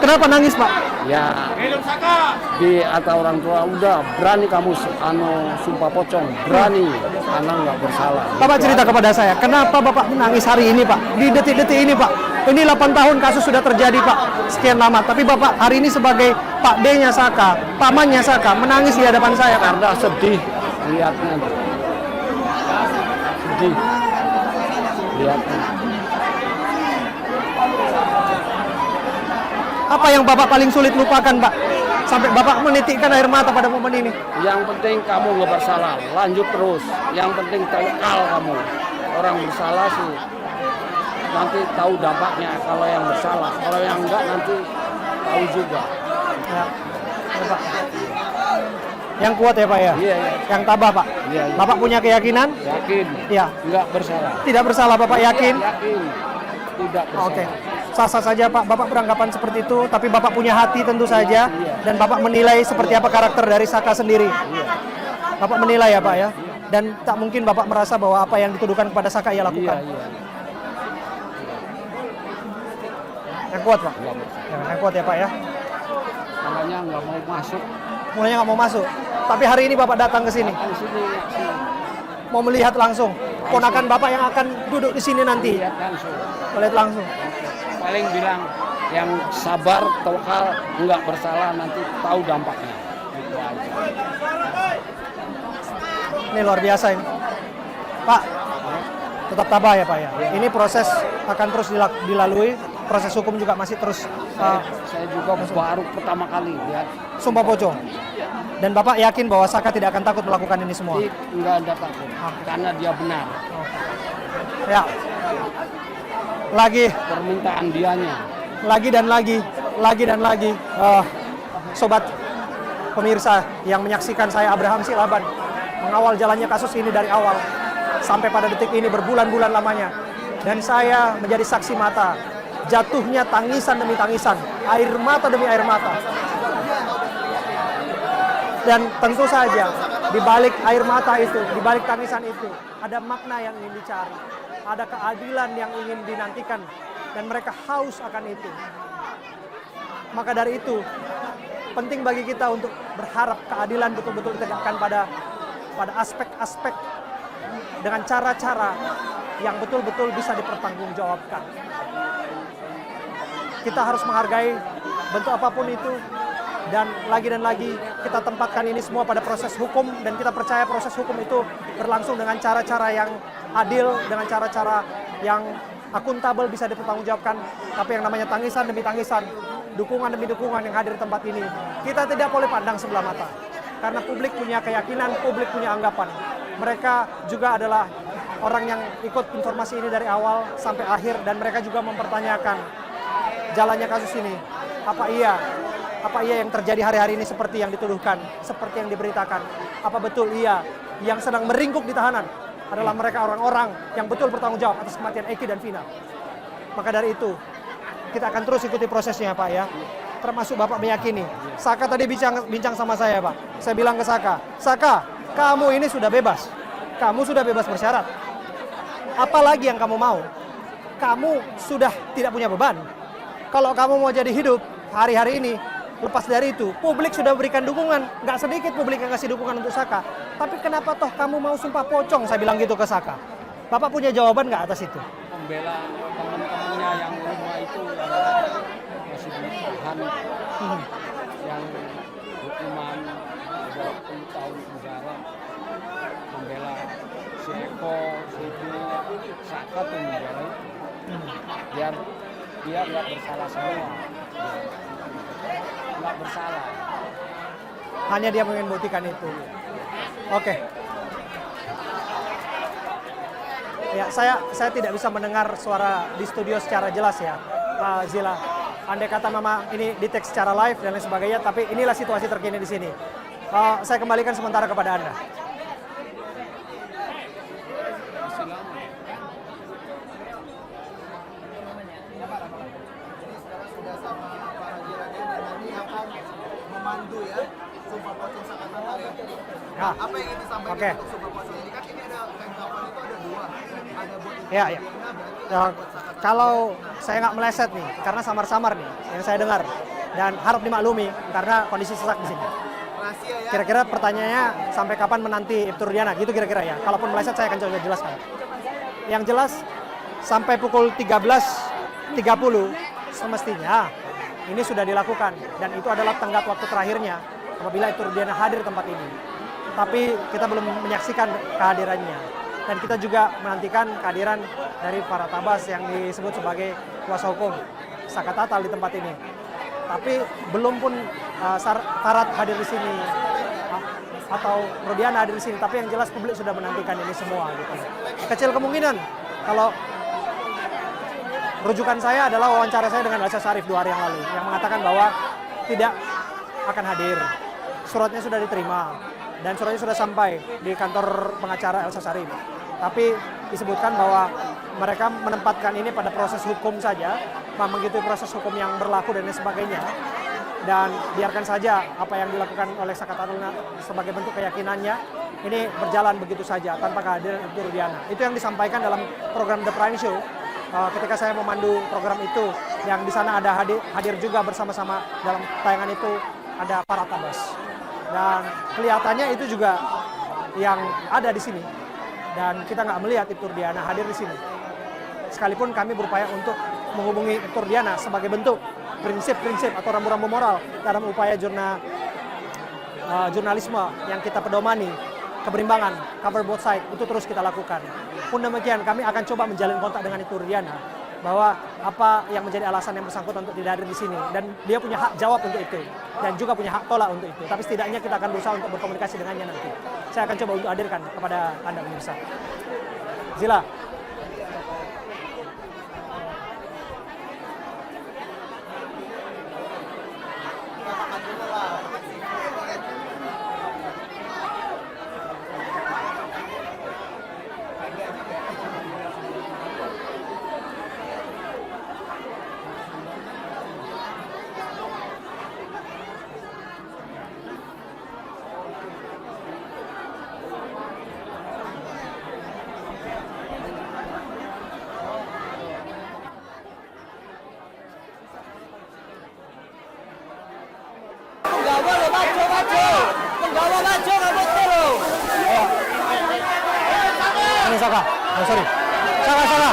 Kenapa nangis Pak? Ya, di atas orang tua udah berani kamu sumpah pocong, berani karena nggak bersalah. Bapak cerita kepada saya, kenapa Bapak menangis hari ini Pak? Di detik-detik ini Pak. Ini 8 tahun kasus sudah terjadi Pak, sekian lama. Tapi Bapak hari ini sebagai Pak D-nya Saka, pamannya Saka, menangis di hadapan saya Pak. Karena sedih lihatnya. Sedih lihatnya. Apa yang Bapak paling sulit lupakan Pak? Sampai Bapak menitikkan air mata pada momen ini. Yang penting kamu nggak bersalah, lanjut terus. Yang penting tawakal kamu. Orang bersalah sih nanti tahu dampaknya kalau yang bersalah. Kalau yang enggak nanti tahu juga. Ya. Ya, Pak. Yang kuat ya Pak ya? Iya, iya. Yang tabah Pak? Iya, iya. Bapak punya keyakinan? Yakin? Iya. Enggak bersalah. Tidak bersalah Bapak yakin? Yakin. Tidak bersalah. Oke. Sah-sah saja Pak, Bapak beranggapan seperti itu, tapi Bapak punya hati tentu saja, Iya. dan Bapak menilai seperti apa karakter dari Saka sendiri. Iya. Bapak menilai ya Pak ya, dan tak mungkin Bapak merasa bahwa apa yang dituduhkan kepada Saka ia Iya, lakukan. iya. Yang kuat Pak? Enggak bersalah. Yang kuat ya Pak ya. Makanya nggak mau masuk. Mulanya nggak mau masuk, tapi hari ini Bapak datang ke sini, Di sini, mau melihat langsung. Ponakan Bapak yang akan duduk di sini nanti, lihat langsung. melihat langsung. Paling bilang yang sabar, tawakal, nggak bersalah nanti tahu dampaknya. Gitu aja. Ini luar biasa ini. Pak, tetap tabah ya Pak ya. Ini proses akan terus dilalui, proses hukum juga masih terus Saya juga baru pertama kali lihat. Sumpah Pocong. Dan Bapak yakin bahwa Saka tidak akan takut melakukan ini semua? Nggak ada takut, karena dia benar. Ya. Lagi Permintaan dianya. dan lagi. Sobat pemirsa yang menyaksikan saya Abraham Silaban mengawal jalannya kasus ini dari awal sampai pada detik ini berbulan-bulan lamanya, dan saya menjadi saksi mata jatuhnya tangisan demi tangisan, air mata demi air mata. Dan tentu saja di balik air mata itu, di balik tangisan itu ada makna yang ingin dicari, ada keadilan yang ingin dinantikan, dan mereka haus akan itu. Maka dari itu penting bagi kita untuk berharap keadilan betul-betul ditegakkan pada aspek-aspek dengan cara-cara yang betul-betul bisa dipertanggungjawabkan. Kita harus menghargai bentuk apapun itu, dan lagi kita tempatkan ini semua pada proses hukum, dan kita percaya proses hukum itu berlangsung dengan cara-cara yang adil, dengan cara-cara yang akuntabel, bisa dipertanggungjawabkan. Tapi yang namanya tangisan demi tangisan, dukungan demi dukungan yang hadir di tempat ini, kita tidak boleh pandang sebelah mata. Karena publik punya keyakinan, publik punya anggapan. Mereka juga adalah orang yang ikut informasi ini dari awal sampai akhir, dan mereka juga mempertanyakan jalannya kasus ini. Apa iya yang terjadi hari-hari ini seperti yang dituduhkan, seperti yang diberitakan? Apa betul iya yang sedang meringkuk di tahanan adalah mereka orang-orang yang betul bertanggung jawab atas kematian Eki dan Vina? Maka dari itu, kita akan terus ikuti prosesnya Pak ya. Termasuk Bapak meyakini. Saka tadi bincang sama saya Pak. Saya bilang ke Saka, kamu ini sudah bebas. Kamu sudah bebas bersyarat. Apalagi yang kamu mau? Kamu sudah tidak punya beban. Kalau kamu mau jadi hidup hari-hari ini, lepas dari itu, publik sudah berikan dukungan. Nggak sedikit publik yang kasih dukungan untuk Saka. Tapi kenapa toh kamu mau sumpah pocong? Saya bilang gitu ke Saka. Bapak punya jawaban nggak atas itu? Membela teman-temannya yang rumah itu masih ditahan, yang hukuman 20 tahun penjara, membela si Eko, si Saka tuh membela, biar dia nggak bersalah semua, nggak bersalah. Hanya dia ingin buktikan itu. Oke. Ya, saya tidak bisa mendengar suara di studio secara jelas ya, Pak Zila. Andai kata memang ini di teks secara live dan lain sebagainya, tapi inilah situasi terkini di sini. Saya kembalikan sementara kepada Anda. Memandu ya, Sumpah Pocong Saka Tatal ya. Nah, Apa yang ingin disampaikan oke. untuk Sumpah Pocong ini? Kan ini ada tanggapan itu ada dua. Ada buat Ya, ya. Ya, kalau saya nggak meleset nih, karena samar-samar nih yang saya dengar, dan harap dimaklumi karena kondisi sesak di sini. rahasia ya. Kira-kira pertanyaannya sampai kapan menanti Ibtu Rudiana, gitu kira-kira ya. Kalaupun meleset saya akan coba jelaskan. Yang jelas sampai pukul 13.30 semestinya ini sudah dilakukan, dan itu adalah tenggat waktu terakhirnya apabila Ibtu Rudiana hadir di tempat ini. Tapi kita belum menyaksikan kehadirannya, dan kita juga menantikan kehadiran dari para tabas yang disebut sebagai kuasa hukum Saka Tatal di tempat ini. Tapi belum pun syarat hadir di sini atau Rudiana hadir di sini. Tapi yang jelas publik sudah menantikan ini semua. Gitu. Kecil kemungkinan kalau rujukan saya adalah wawancara saya dengan Elsa Sharif 2 hari yang lalu yang mengatakan bahwa tidak akan hadir. Suratnya sudah diterima dan suratnya sudah sampai di kantor pengacara Elsa Sharif. Tapi disebutkan bahwa mereka menempatkan ini pada proses hukum saja, mengikuti proses hukum yang berlaku dan lain sebagainya. Dan biarkan saja apa yang dilakukan oleh Sakataruna sebagai bentuk keyakinannya ini berjalan begitu saja tanpa kehadiran Ibtu Rudiana. Itu yang disampaikan dalam program The Prime Show ketika saya memandu program itu, yang di sana ada hadir juga bersama-sama dalam tayangan itu ada Farhad Abbas. Dan kelihatannya itu juga yang ada di sini. Dan kita nggak melihat Ibtu Rudiana hadir di sini. Sekalipun kami berupaya untuk menghubungi Ibtu Rudiana sebagai bentuk prinsip-prinsip atau rambu-rambu moral dalam upaya jurnalisme yang kita pedomani, keberimbangan, cover both side, itu terus kita lakukan. Pun demikian, kami akan coba menjalin kontak dengan Ibtu Rudiana bahwa apa yang menjadi alasan yang bersangkutan untuk tidak hadir di sini, dan dia punya hak jawab untuk itu dan juga punya hak tolak untuk itu. Tapi setidaknya kita akan berusaha untuk berkomunikasi dengannya nanti. Saya akan coba untuk hadirkan kepada Anda pemirsa. Zila. Ini Saka. Oh, sorry. Saka. Saka.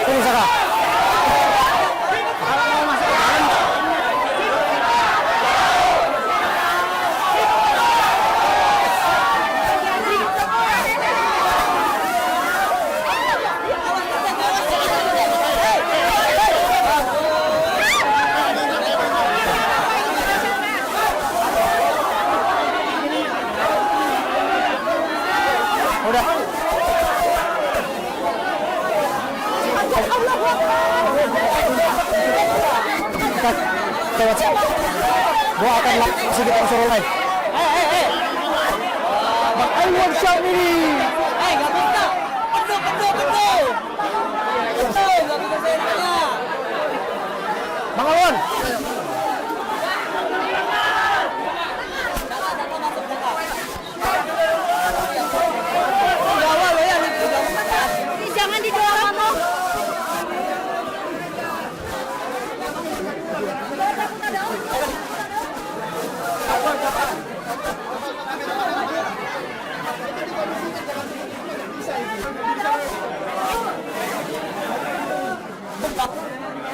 Ini Saka. Udah. Lewat. Gua akan sedikit suruh live. Bang Iwan Syamili. Nggak bisa. Betul. Nggak bisa saya. Bang Alwan. Jangan didorong loh.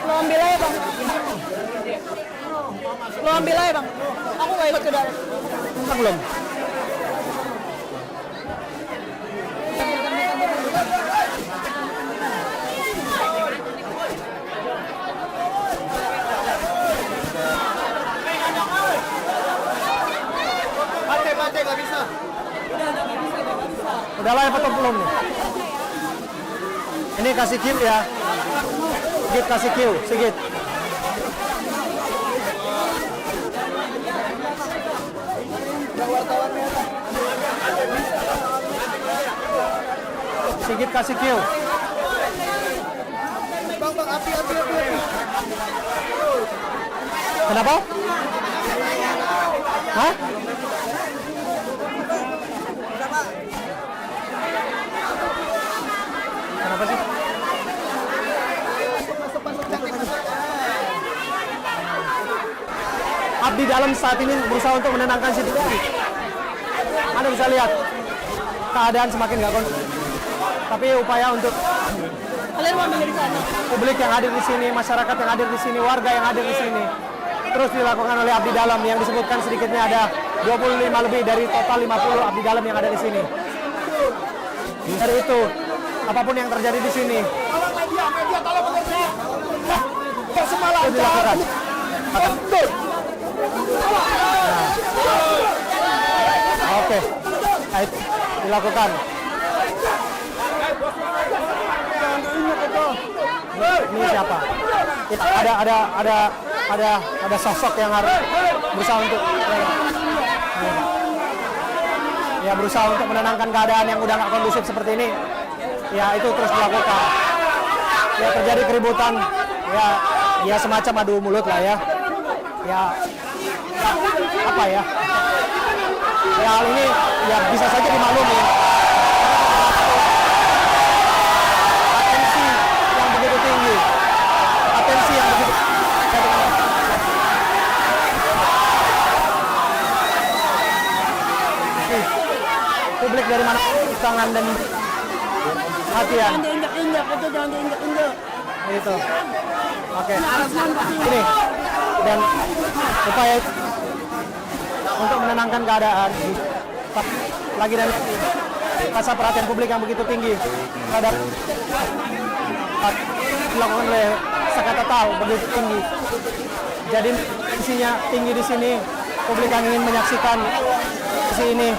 Lo ambil aja bang. Lo ambil aja bang. Aku nggak ikut ke dalam. Belum. Bate nggak bisa. Udah live atau belum nih? Ini kasih cue ya. Sigit kasih cue, Sigit. Sigit kasih cue. Bang, api. Kenapa? Hah? Kenapa sih? Abdi Dalam saat ini berusaha untuk menenangkan situasi. Anda bisa lihat keadaan semakin gak kondusif. Tapi upaya untuk publik yang hadir di sini, masyarakat yang hadir di sini, warga yang hadir di sini, terus dilakukan oleh Abdi Dalam yang disebutkan sedikitnya ada 25 lebih dari total 50 Abdi Dalam yang ada di sini. Dari itu, apapun yang terjadi di sini, Media tolong bekerja. Semalam itu dilakukan. Oke, baik, dilakukan. Ini siapa? Ya, ada sosok yang harus berusaha untuk berusaha untuk menenangkan keadaan yang udah nggak kondusif seperti ini. Ya, itu terus dilakukan. Ya, terjadi keributan. Ya semacam adu mulut lah ya. Ya, apa ya? Ya, hal ini ya bisa saja dimaklumi. Atensi yang begitu tinggi. Atensi yang begitu publik dari mana tangan dan hatian. Jangan diinjak-injak, itu jangan diinjak-injak. Itu. Oke. Ini dan upaya untuk menenangkan keadaan lagi dan rasa perhatian publik yang begitu tinggi terhadap dilakukan oleh Sakatatal begitu tinggi. Jadi isinya tinggi di sini, publik yang ingin menyaksikan di sini.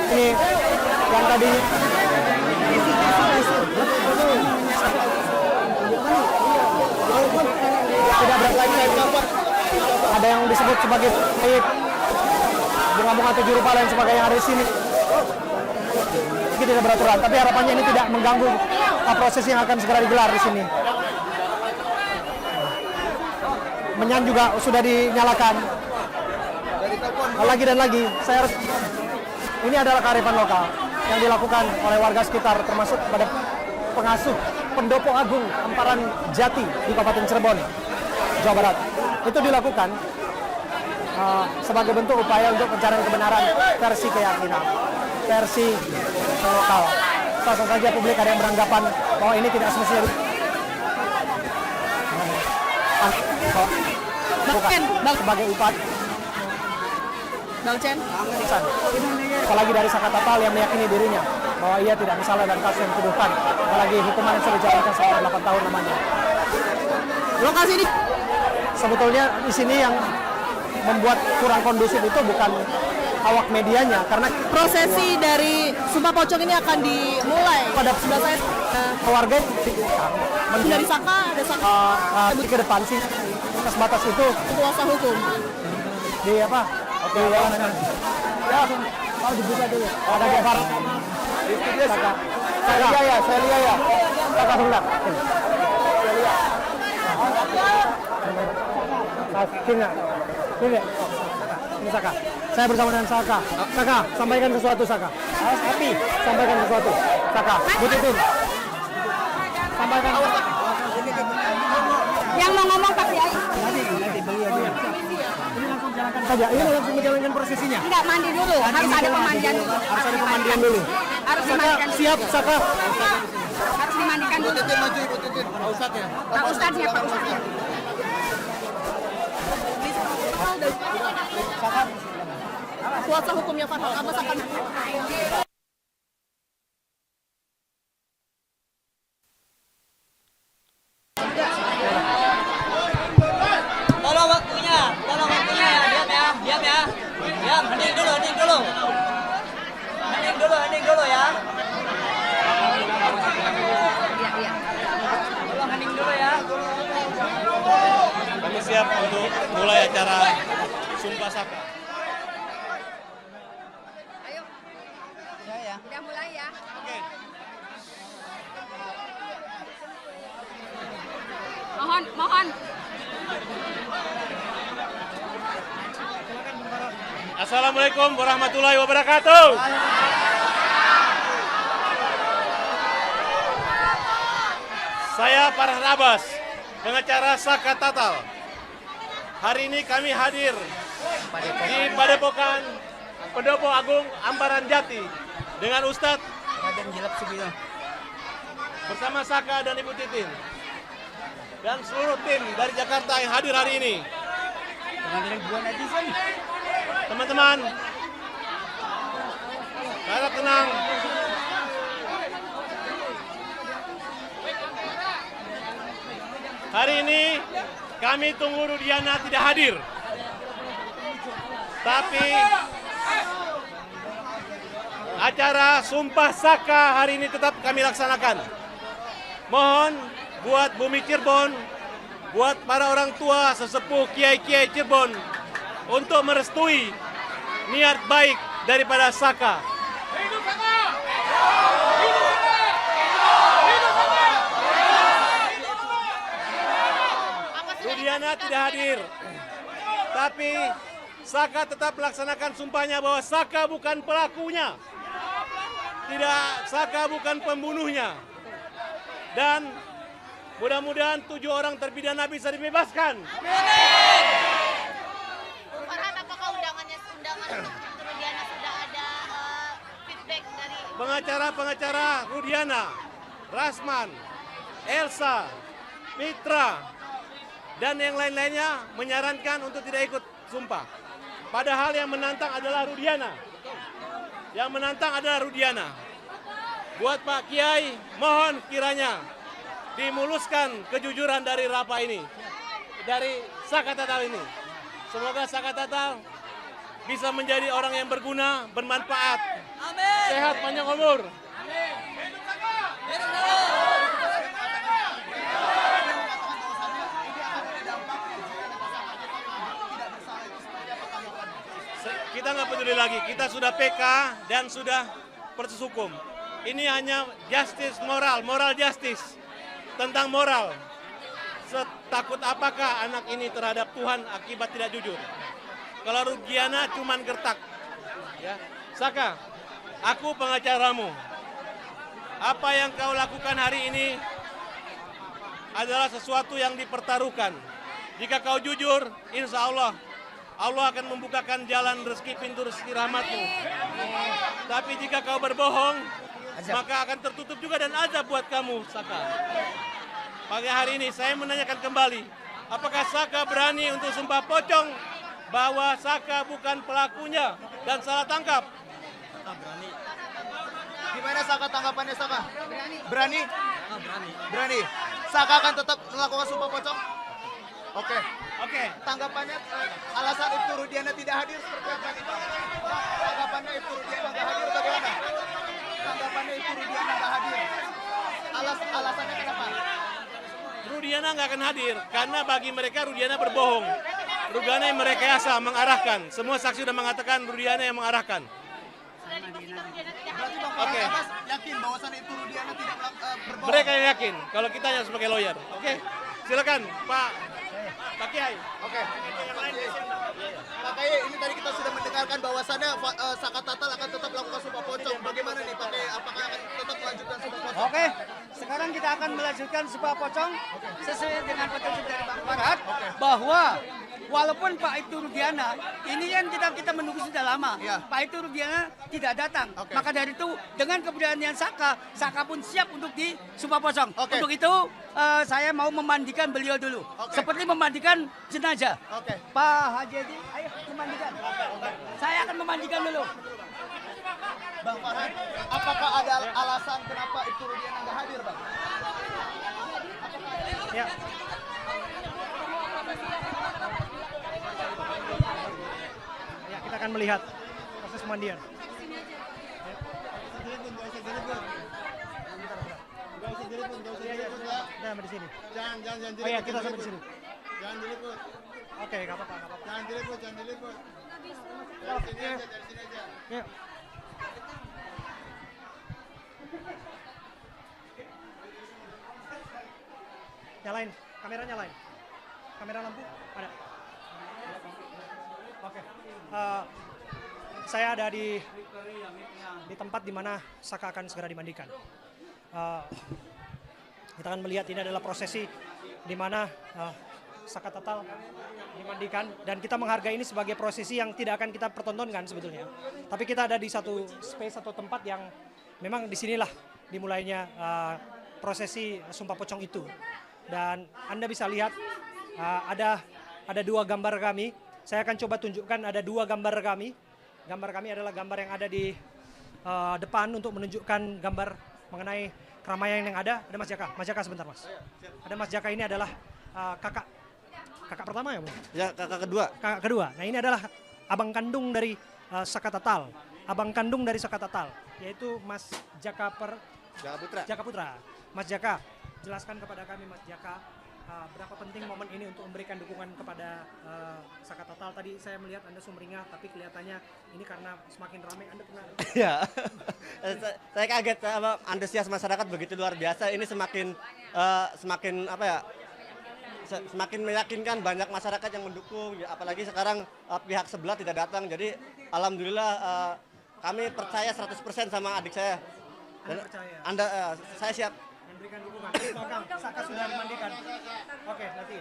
Ini yang tadi tidak berlaku. Ada yang disebut sebagai bunga-bunga 7 rupa dan sebagainya yang ada di sini. Ini tidak beraturan, tapi harapannya ini tidak mengganggu proses yang akan segera digelar di sini. Menyan juga sudah dinyalakan. Lagi dan lagi, ini adalah kearifan lokal yang dilakukan oleh warga sekitar, termasuk pada pengasuh Pendopo Agung Amparan Jati di Kabupaten Cirebon, Jawa Barat. Itu dilakukan sebagai bentuk upaya untuk pencarian kebenaran versi keyakinan, versi lokal. Sasa saja publik ada yang beranggapan bahwa ini tidak semestinya sebagai upaya. Bang Chen. Apalagi dari Sakatatal yang meyakini dirinya bahwa ia tidak bersalah dalam kasus yang dituduhkan, apalagi hukuman yang sudah dijalankan selama 8 tahun namanya. Lokasi ini Sebetulnya di sini yang membuat kurang kondusif itu bukan awak medianya, karena prosesi dari Sumpah Pocong ini akan dimulai pada sebelah saya. keluarga Dari Saka ada Saka ke depan sih batas itu kuasa hukum. di apa? Oke, ya, mau dibuka dulu. Ada Gofar. Saka. Saya lihat ya. Saka sebelah. Sini. Ini Saka. Saya bersama dengan Saka. Saka, sampaikan sesuatu Saka. Api, sampaikan sesuatu. Saka, bututun. Sampaikan. Yang mau ngomong Pak Kiai. Nanti beliau. Ini langsung jalankan saja. Ini langsung menjalankan prosesinya. Enggak mandi dulu, harus ada pemandian dulu. Harus ada pemandian dulu. Harus Saka, dimandikan. siap Saka. Harus dimandikan dulu. Maju ikutin Pak Ustadz ya. Pak Ustadz siapa Ustadz? Kuasa hukumnya Fatal Abbas akan Tolong waktunya ya, diam ya. Diam, hening dulu ya. Tolong hening dulu ya. Kami siap untuk mulai acara Sumpah Saka. Ayo. Ya. Udah mulai ya. Oke. Mohon. Assalamualaikum warahmatullahi wabarakatuh. Saya Farhan Abbas, pengacara Sakatatal. Hari ini kami hadir di Padepokan Pendopo Agung Amparan Jati dengan Ustadz bersama Saka dan Ibu Titin dan seluruh tim dari Jakarta yang hadir hari ini. Teman-teman, harap tenang. Hari ini kami tunggu Rudiana tidak hadir. Tapi Acara Sumpah Saka hari ini tetap kami laksanakan. Mohon buat Bumi Cirebon, buat para orang tua, sesepuh, kiai-kiai Cirebon untuk merestui niat baik daripada Saka. Rudiana tidak hadir, tapi Saka tetap melaksanakan sumpahnya bahwa Saka bukan pelakunya. Tidak, Saka bukan pembunuhnya. Dan mudah-mudahan 7 orang terpidana bisa dibebaskan. Farhan, apakah undangan untuk Rudiana sudah ada feedback dari Pengacara-pengacara Rudiana, Rasman, Elsa, Mitra, dan yang lain-lainnya menyarankan untuk tidak ikut sumpah. Padahal yang menantang adalah Rudiana. Yang menantang adalah Rudiana. Buat Pak Kiai, mohon kiranya dimuluskan kejujuran dari Rapa ini, dari Saka Tatal ini. Semoga Saka Tatal bisa menjadi orang yang berguna, bermanfaat. Amin. Sehat, panjang umur. Kita nggak peduli lagi, kita sudah PK dan sudah proses hukum. Ini hanya justice moral justice, tentang moral. Setakut apakah anak ini terhadap Tuhan akibat tidak jujur? Kalau Rudiana cuman gertak. Ya. Saka, aku pengacaramu. Apa yang kau lakukan hari ini adalah sesuatu yang dipertaruhkan. Jika kau jujur, insya Allah akan membukakan jalan rezeki, pintu rezeki rahmatmu. Tapi jika kau berbohong, maka akan tertutup juga dan azab buat kamu, Saka. Pagi hari ini saya menanyakan kembali, apakah Saka berani untuk sumpah pocong bahwa Saka bukan pelakunya dan salah tangkap? Berani. Gimana Saka tanggapannya Saka? Berani? Berani. Saka akan tetap melakukan sumpah pocong? Oke. Tanggapannya alasan Ibtu Rudiana tidak hadir seperti apa nih? Tanggapannya Ibtu Rudiana tidak hadir bagaimana? Tanggapannya Ibtu Rudiana tidak hadir. Alasannya kenapa? Rudiana nggak akan hadir karena bagi mereka Rudiana berbohong. Rudiana yang merekayasa, mengarahkan. Semua saksi sudah mengatakan Rudiana yang mengarahkan. Berarti Bang Oke. Abbas yakin bahwasannya Ibtu Rudiana tidak berbohong? Mereka yang yakin, kalau kita hanya sebagai lawyer. Oke, silakan Pak Kiai. Oke. Pak Kiai, ini tadi kita sudah mendengarkan bahwasannya Saka Tatal akan tetap melakukan sumpah pocong. Bagaimana nih Pak Kiai? Apakah akan tetap melanjutkan sumpah pocong? Oke, sekarang kita akan melanjutkan sumpah pocong sesuai dengan petunjuk dari Bang Farhan bahwa walaupun Pak Ibtu Rudiana ini kan kita menunggu sudah lama, Iya. Pak Ibtu Rudiana tidak datang. Oke. Maka dari itu dengan keberanian Saka pun siap untuk disumpah pocong. Oke. Untuk itu saya mau memandikan beliau dulu, Oke. seperti memandikan jenazah. Oke. Pak Haji Edi, ayo memandikan. Saya akan memandikan dulu. Bang Farhan, apakah ada alasan kenapa Ibtu Rudiana nggak hadir, Bang? Ya. Ya, kita akan melihat proses pemandian. Kita sampai di sini. Jangan Oh ya, kita sampai di sini. Jangan diliput. Oke, nggak apa-apa. Jangan diliput. Dari sini aja. Yuk. Nyalain, kamera nyalain. Kamera lampu ada. Oke. Saya ada di tempat di mana Saka akan segera dimandikan. Kita akan melihat ini adalah prosesi di mana Saka Tatal dimandikan dan kita menghargai ini sebagai prosesi yang tidak akan kita pertontonkan sebetulnya. Tapi kita ada di satu space atau tempat yang memang disinilah dimulainya prosesi sumpah pocong itu. Dan Anda bisa lihat ada dua gambar kami. Saya akan coba tunjukkan ada dua gambar kami. Gambar kami adalah gambar yang ada di depan untuk menunjukkan gambar mengenai keramaian yang ada. Ada Mas Jaka. Mas Jaka sebentar Mas. Ada Mas Jaka, ini adalah kakak pertama ya Bu? Ya, kakak kedua. Kakak kedua. Nah ini adalah abang kandung dari Sakatatal, abang kandung dari Sakatatal, yaitu Mas Jaka Jaka Putra. Mas Jaka, jelaskan kepada kami Mas Jaka, berapa penting momen ini untuk memberikan dukungan kepada Sakatatal. Tadi saya melihat Anda sumringah, tapi kelihatannya ini karena semakin ramai Anda pernah. Ya, saya kaget antusias masyarakat begitu luar biasa. Ini semakin apa ya? Semakin meyakinkan, banyak masyarakat yang mendukung. Apalagi sekarang pihak sebelah tidak datang. Jadi alhamdulillah kami percaya 100% sama adik saya. Dan saya siap Memberikan dukungan. Belakang, Saka sudah dimandikan. Oke, nanti.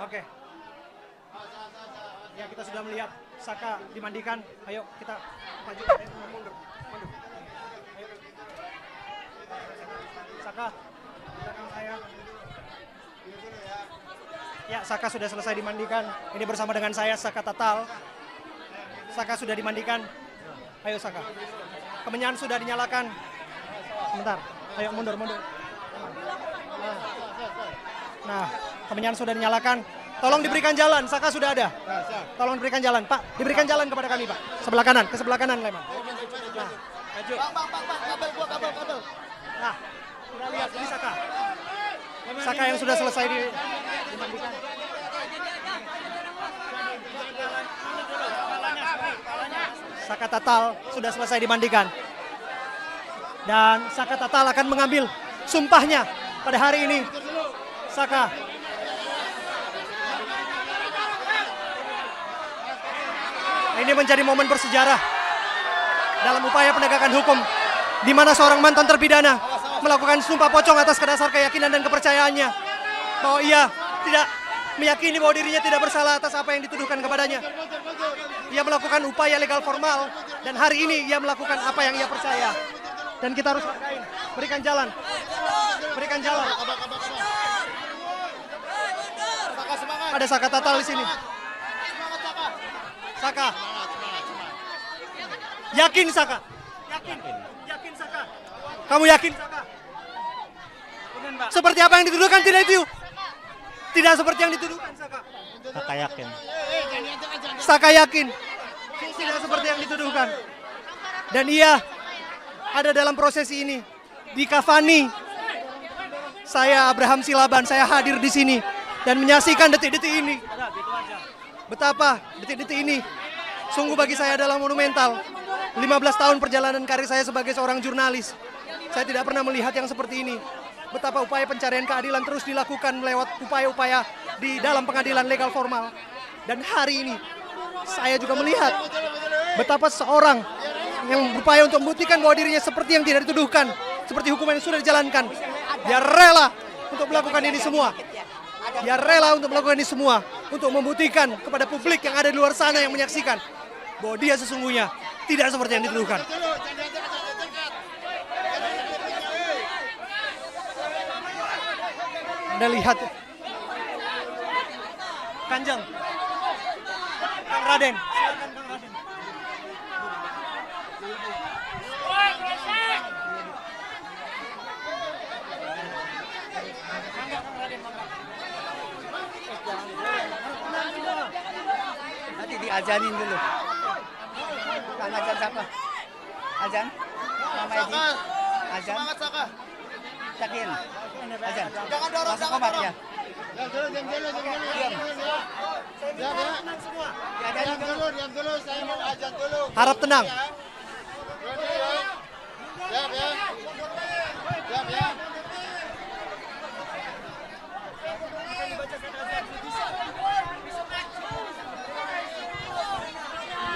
Oke. Ya, kita sudah melihat Saka dimandikan. Ayo kita maju. Mundur. Ayo. Saka, belakang saya. Ya, Saka sudah selesai dimandikan. Ini bersama dengan saya, Saka Tatal. Saka sudah dimandikan. Ayo Saka. Kemenyan sudah dinyalakan. Sebentar. Ayo mundur. Nah, kemenyan sudah dinyalakan. Tolong diberikan jalan, Saka sudah ada. Tolong diberikan jalan, Pak. Diberikan jalan kepada kami, Pak. Sebelah kanan, ke sebelah kanan, Leman. Nah, maju. kabel. Nah, kita lihat ini Saka. Saka yang sudah selesai dimandikan. Saka Tatal sudah selesai dimandikan. Dan Saka Tatal akan mengambil sumpahnya pada hari ini. Saka. Ini menjadi momen bersejarah dalam upaya penegakan hukum di mana seorang mantan terpidana melakukan sumpah pocong atas dasar keyakinan dan kepercayaannya bahwa ia tidak meyakini bahwa dirinya tidak bersalah atas apa yang dituduhkan kepadanya. Ia melakukan upaya legal formal dan hari ini ia melakukan apa yang ia percaya. Dan kita harus hargain. Berikan jalan. Berikan jalan. Ada Saka Tatal di sini. Saka. Yakin Saka? Yakin Saka? Kamu yakin Saka? Seperti apa yang dituduhkan tidak itu? Tidak seperti yang dituduhkan Saka. Saka yakin. Saka yakin. Tidak seperti yang dituduhkan. Dan ia ada dalam prosesi ini. Dikafani. Saya Abraham Silaban, saya hadir di sini dan menyaksikan detik-detik ini. Betapa detik-detik ini sungguh bagi saya adalah monumental. 15 tahun perjalanan karir saya sebagai seorang jurnalis. Saya tidak pernah melihat yang seperti ini. Betapa upaya pencarian keadilan terus dilakukan lewat upaya-upaya di dalam pengadilan legal formal. Dan hari ini saya juga melihat betapa seorang yang berupaya untuk membuktikan bahwa dirinya seperti yang tidak dituduhkan, seperti hukuman yang sudah dijalankan. Dia rela untuk melakukan ini semua. Dia rela untuk melakukan ini semua untuk membuktikan kepada publik yang ada di luar sana yang menyaksikan bahwa dia sesungguhnya tidak seperti yang dituduhkan. Anda lihat Kanjeng, Kang Raden, silakan Kang Raden. Nanti diajanin dulu. Kang Ajan siapa? Ajan? Mama Edi? Ajan? Semangat Saka. Yakin? Ajan? Jangan dorong, Masuk jangan komat dorong. ya? Diam dulu, saya mau ajan dulu. Harap tenang. Siap ya. Siap ya.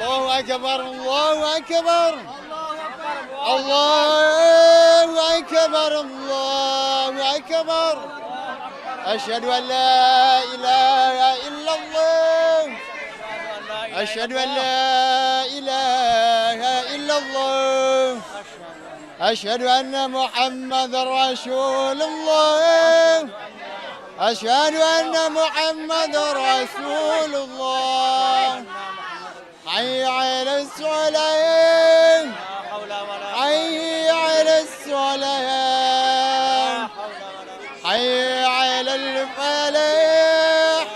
Allahu Akbar, Allahu Akbar. Allahu Akbar, Allahu Akbar. Asyhadu an la ilaha illallah. Asyhadu an la ilaha illallah. Asyhadu anna Muhammadar Rasulullah. Asyhadu anna Muhammadar Rasulullah. حي على الصلاة حي على الصلاة حي على الفلاح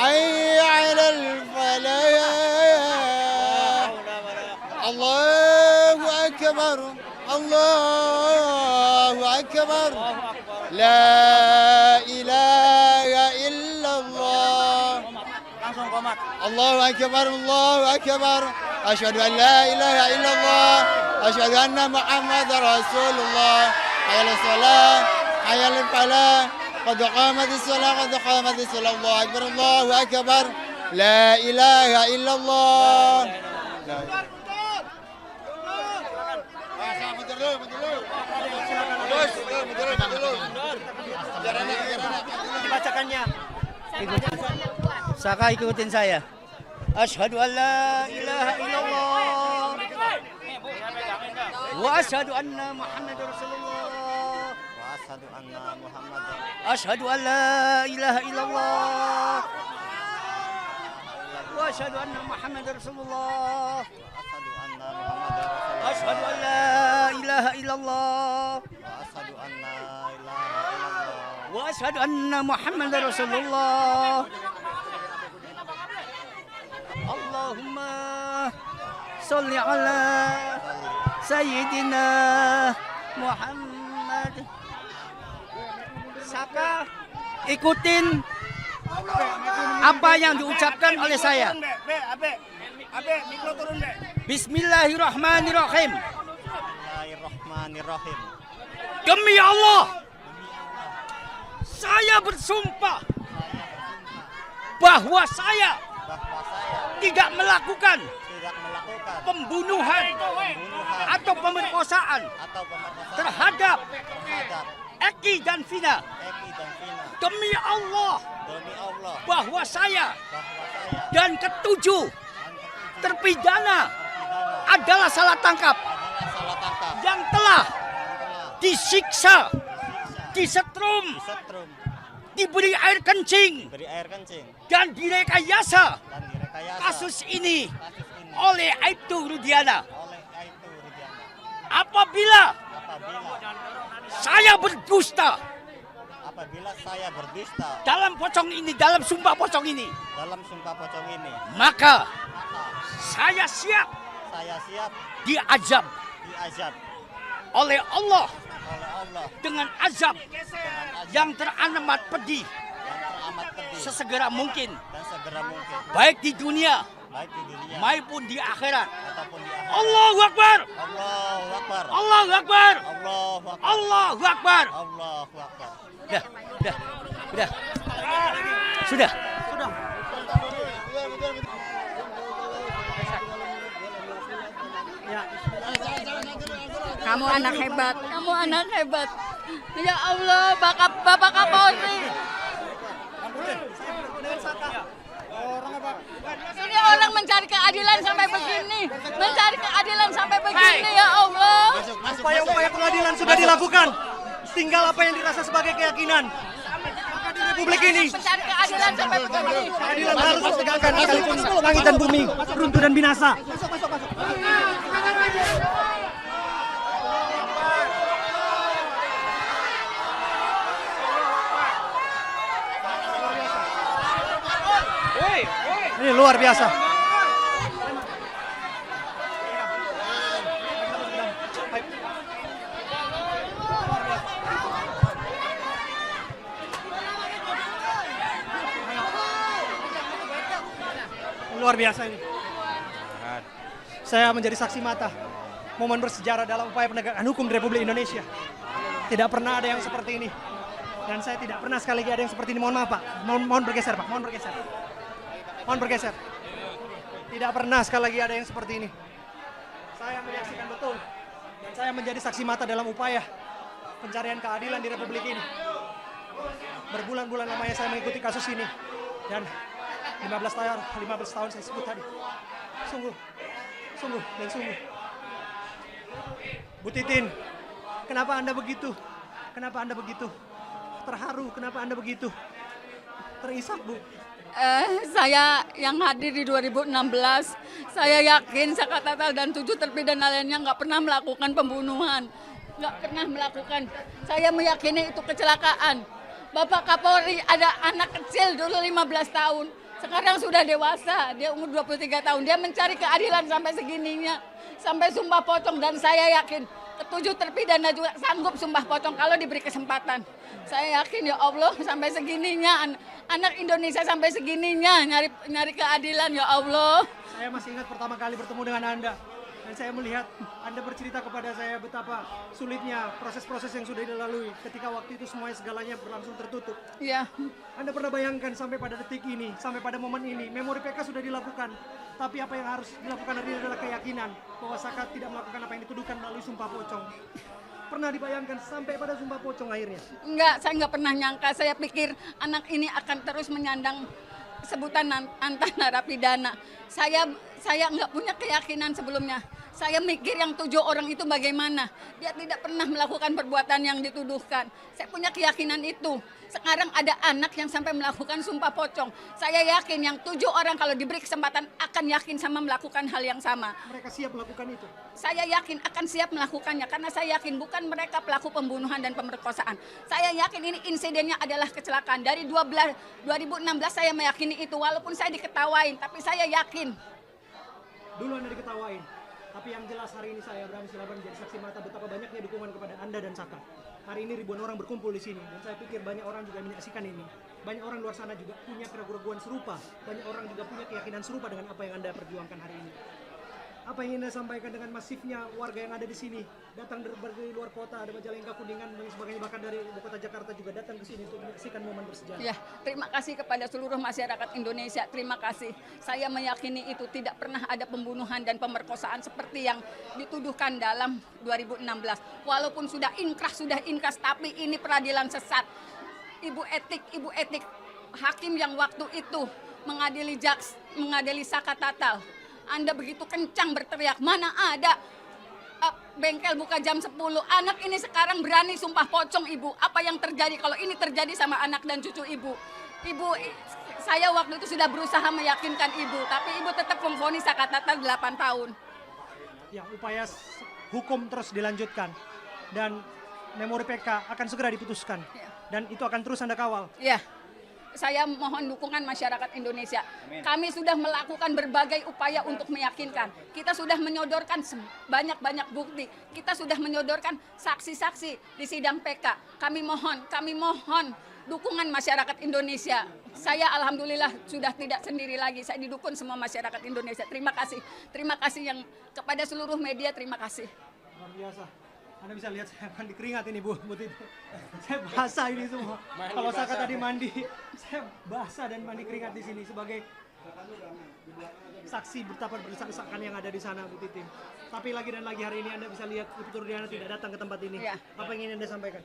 حي على الفلاح أكبر الله أكبر لا إله إلا الله الله أكبر الله أكبر أشهد أن لا إله إلا الله أشهد أن محمد رسول الله حي على الصلاة حي على الفلاح قد قامت الصلاة قد قامت الصلاة الله أكبر الله أكبر لا إله إلا الله Dibacakannya. Saka ikutin saya. Asyhadu an la ilaha illallah wa asyhadu anna Muhammadar Rasulullah. Asyhadu an la ilaha illallah wa asyhadu anna Muhammadar Rasulullah. Asyhadu an la ilaha illallah wa asyhadu anna Muhammadar Rasulullah. Allahumma sholli ala Sayyidina Muhammad. Saka ikutin apa yang diucapkan oleh saya. Bismillahirrahmanirrahim. Demi Allah, saya bersumpah bahwa saya tidak melakukan pembunuhan atau pemerkosaan terhadap Eki dan Vina. Demi Allah bahwa saya dan ketujuh terpidana adalah salah tangkap yang telah disiksa, disetrum, diberi air kencing dan direkayasa kasus ini oleh Aibtu Rudiana. Apabila saya berdusta dalam sumpah pocong ini, maka saya siap diazab oleh Allah dengan azab yang teramat pedih sesegera mungkin, baik di dunia maupun di akhirat. Allahu Akbar. Allahu Akbar. Allahu Akbar. Sudah. Kamu anak hebat. Ya Allah, Bapak Kapolri. Ini orang mencari keadilan sampai begini. Ya Allah. Upaya-upaya pengadilan sudah dilakukan. Tinggal apa yang dirasa sebagai keyakinan. Maka di Republik ini Mencari keadilan sampai begini. keadilan harus ditegakkan sekalipun langit dan bumi runtuh dan binasa. Ini luar biasa. Luar biasa ini. Saya menjadi saksi mata momen bersejarah dalam upaya penegakan hukum di Republik Indonesia. Tidak pernah ada yang seperti ini. Dan saya tidak pernah sekali lagi ada yang seperti ini. Mohon maaf Pak. Mohon bergeser Pak. Mohon bergeser. Tidak pernah sekali lagi ada yang seperti ini. Saya menyaksikan betul. Dan saya menjadi saksi mata dalam upaya pencarian keadilan di Republik ini. Berbulan-bulan lamanya saya mengikuti kasus ini. Dan 15 tahun saya sebut tadi. Sungguh. Bu Titin, kenapa Anda begitu? Terharu, kenapa Anda begitu? Terisak, Bu. Saya yang hadir di 2016, saya yakin Saka Tatal dan 7 terpidana lainnya nggak pernah melakukan pembunuhan. Saya meyakini itu kecelakaan. Bapak Kapolri ada anak kecil dulu 15 tahun. Sekarang sudah dewasa, dia umur 23 tahun. Dia mencari keadilan sampai segininya. Sampai sumpah pocong, dan saya yakin ketujuh terpidana juga sanggup sumpah pocong kalau diberi kesempatan. Saya yakin ya Allah sampai segininya, anak Indonesia sampai segininya nyari keadilan ya Allah. Saya masih ingat pertama kali bertemu dengan Anda. Dan saya melihat Anda bercerita kepada saya betapa sulitnya proses-proses yang sudah dilalui ketika waktu itu semuanya segalanya berlangsung tertutup. Iya. Anda pernah bayangkan sampai pada detik ini, sampai pada momen ini, memori PK sudah dilakukan. Tapi apa yang harus dilakukan hari ini adalah keyakinan bahwa Saka tidak melakukan apa yang dituduhkan melalui sumpah pocong. Pernah dibayangkan sampai pada sumpah pocong akhirnya? Enggak, saya enggak pernah nyangka. Saya pikir anak ini akan terus menyandang sebutan antar narapidana. Saya enggak punya keyakinan sebelumnya. Saya mikir yang 7 orang itu bagaimana. Dia tidak pernah melakukan perbuatan yang dituduhkan. Saya punya keyakinan itu. Sekarang ada anak yang sampai melakukan sumpah pocong. Saya yakin yang 7 orang kalau diberi kesempatan akan yakin sama melakukan hal yang sama. Mereka siap melakukan itu? Saya yakin akan siap melakukannya karena saya yakin bukan mereka pelaku pembunuhan dan pemerkosaan. Saya yakin ini insidennya adalah kecelakaan. Dari 2016 saya meyakini itu walaupun saya diketawain, tapi saya yakin. Dulu Anda diketawain, tapi yang jelas hari ini saya Abraham Silaban menjadi saksi mata betapa banyaknya dukungan kepada Anda dan Saka. Hari ini ribuan orang berkumpul di sini dan saya pikir banyak orang juga menyaksikan ini. Banyak orang luar sana juga punya keraguan serupa. Banyak orang juga punya keyakinan serupa dengan apa yang Anda perjuangkan hari ini. Apa yang ingin Anda sampaikan dengan masifnya warga yang ada di sini? Datang dari berbagai luar kota, ada Majalengka, Kuningan, dan sebagainya, bahkan dari ibu kota Jakarta juga datang ke sini untuk menyaksikan momen bersejarah. Ya, terima kasih kepada seluruh masyarakat Indonesia. Terima kasih. Saya meyakini itu tidak pernah ada pembunuhan dan pemerkosaan seperti yang dituduhkan dalam 2016. Walaupun sudah inkrah, tapi ini peradilan sesat. Ibu etik hakim yang waktu itu mengadili Saka Tatal. Anda begitu kencang berteriak, mana ada bengkel buka jam 10. Anak ini sekarang berani sumpah pocong, Ibu. Apa yang terjadi kalau ini terjadi sama anak dan cucu Ibu? Saya waktu itu sudah berusaha meyakinkan Ibu, tapi Ibu tetap memvonis Saka Tatal 8 tahun. Ya, upaya hukum terus dilanjutkan dan memori PK akan segera diputuskan. Dan itu akan terus Anda kawal. Ya. Saya mohon dukungan masyarakat Indonesia. Kami sudah melakukan berbagai upaya untuk meyakinkan. Kita sudah menyodorkan banyak bukti. Kita sudah menyodorkan saksi-saksi di sidang PK. Kami mohon dukungan masyarakat Indonesia. Saya alhamdulillah sudah tidak sendiri lagi. Saya didukung semua masyarakat Indonesia. Terima kasih. Terima kasih yang kepada seluruh media, terima kasih. Luar biasa. Anda bisa lihat saya mandi keringat ini Bu Titi. Saya basah ini semua. Kalau Saka tadi mandi, saya basah dan mandi keringat di sini sebagai saksi betapa berdesak-desakan yang ada di sana Bu Titi. Tapi lagi dan lagi hari ini Anda bisa lihat Ibu Rudiana tidak datang ke tempat ini. Ya. Apa yang ingin Anda sampaikan?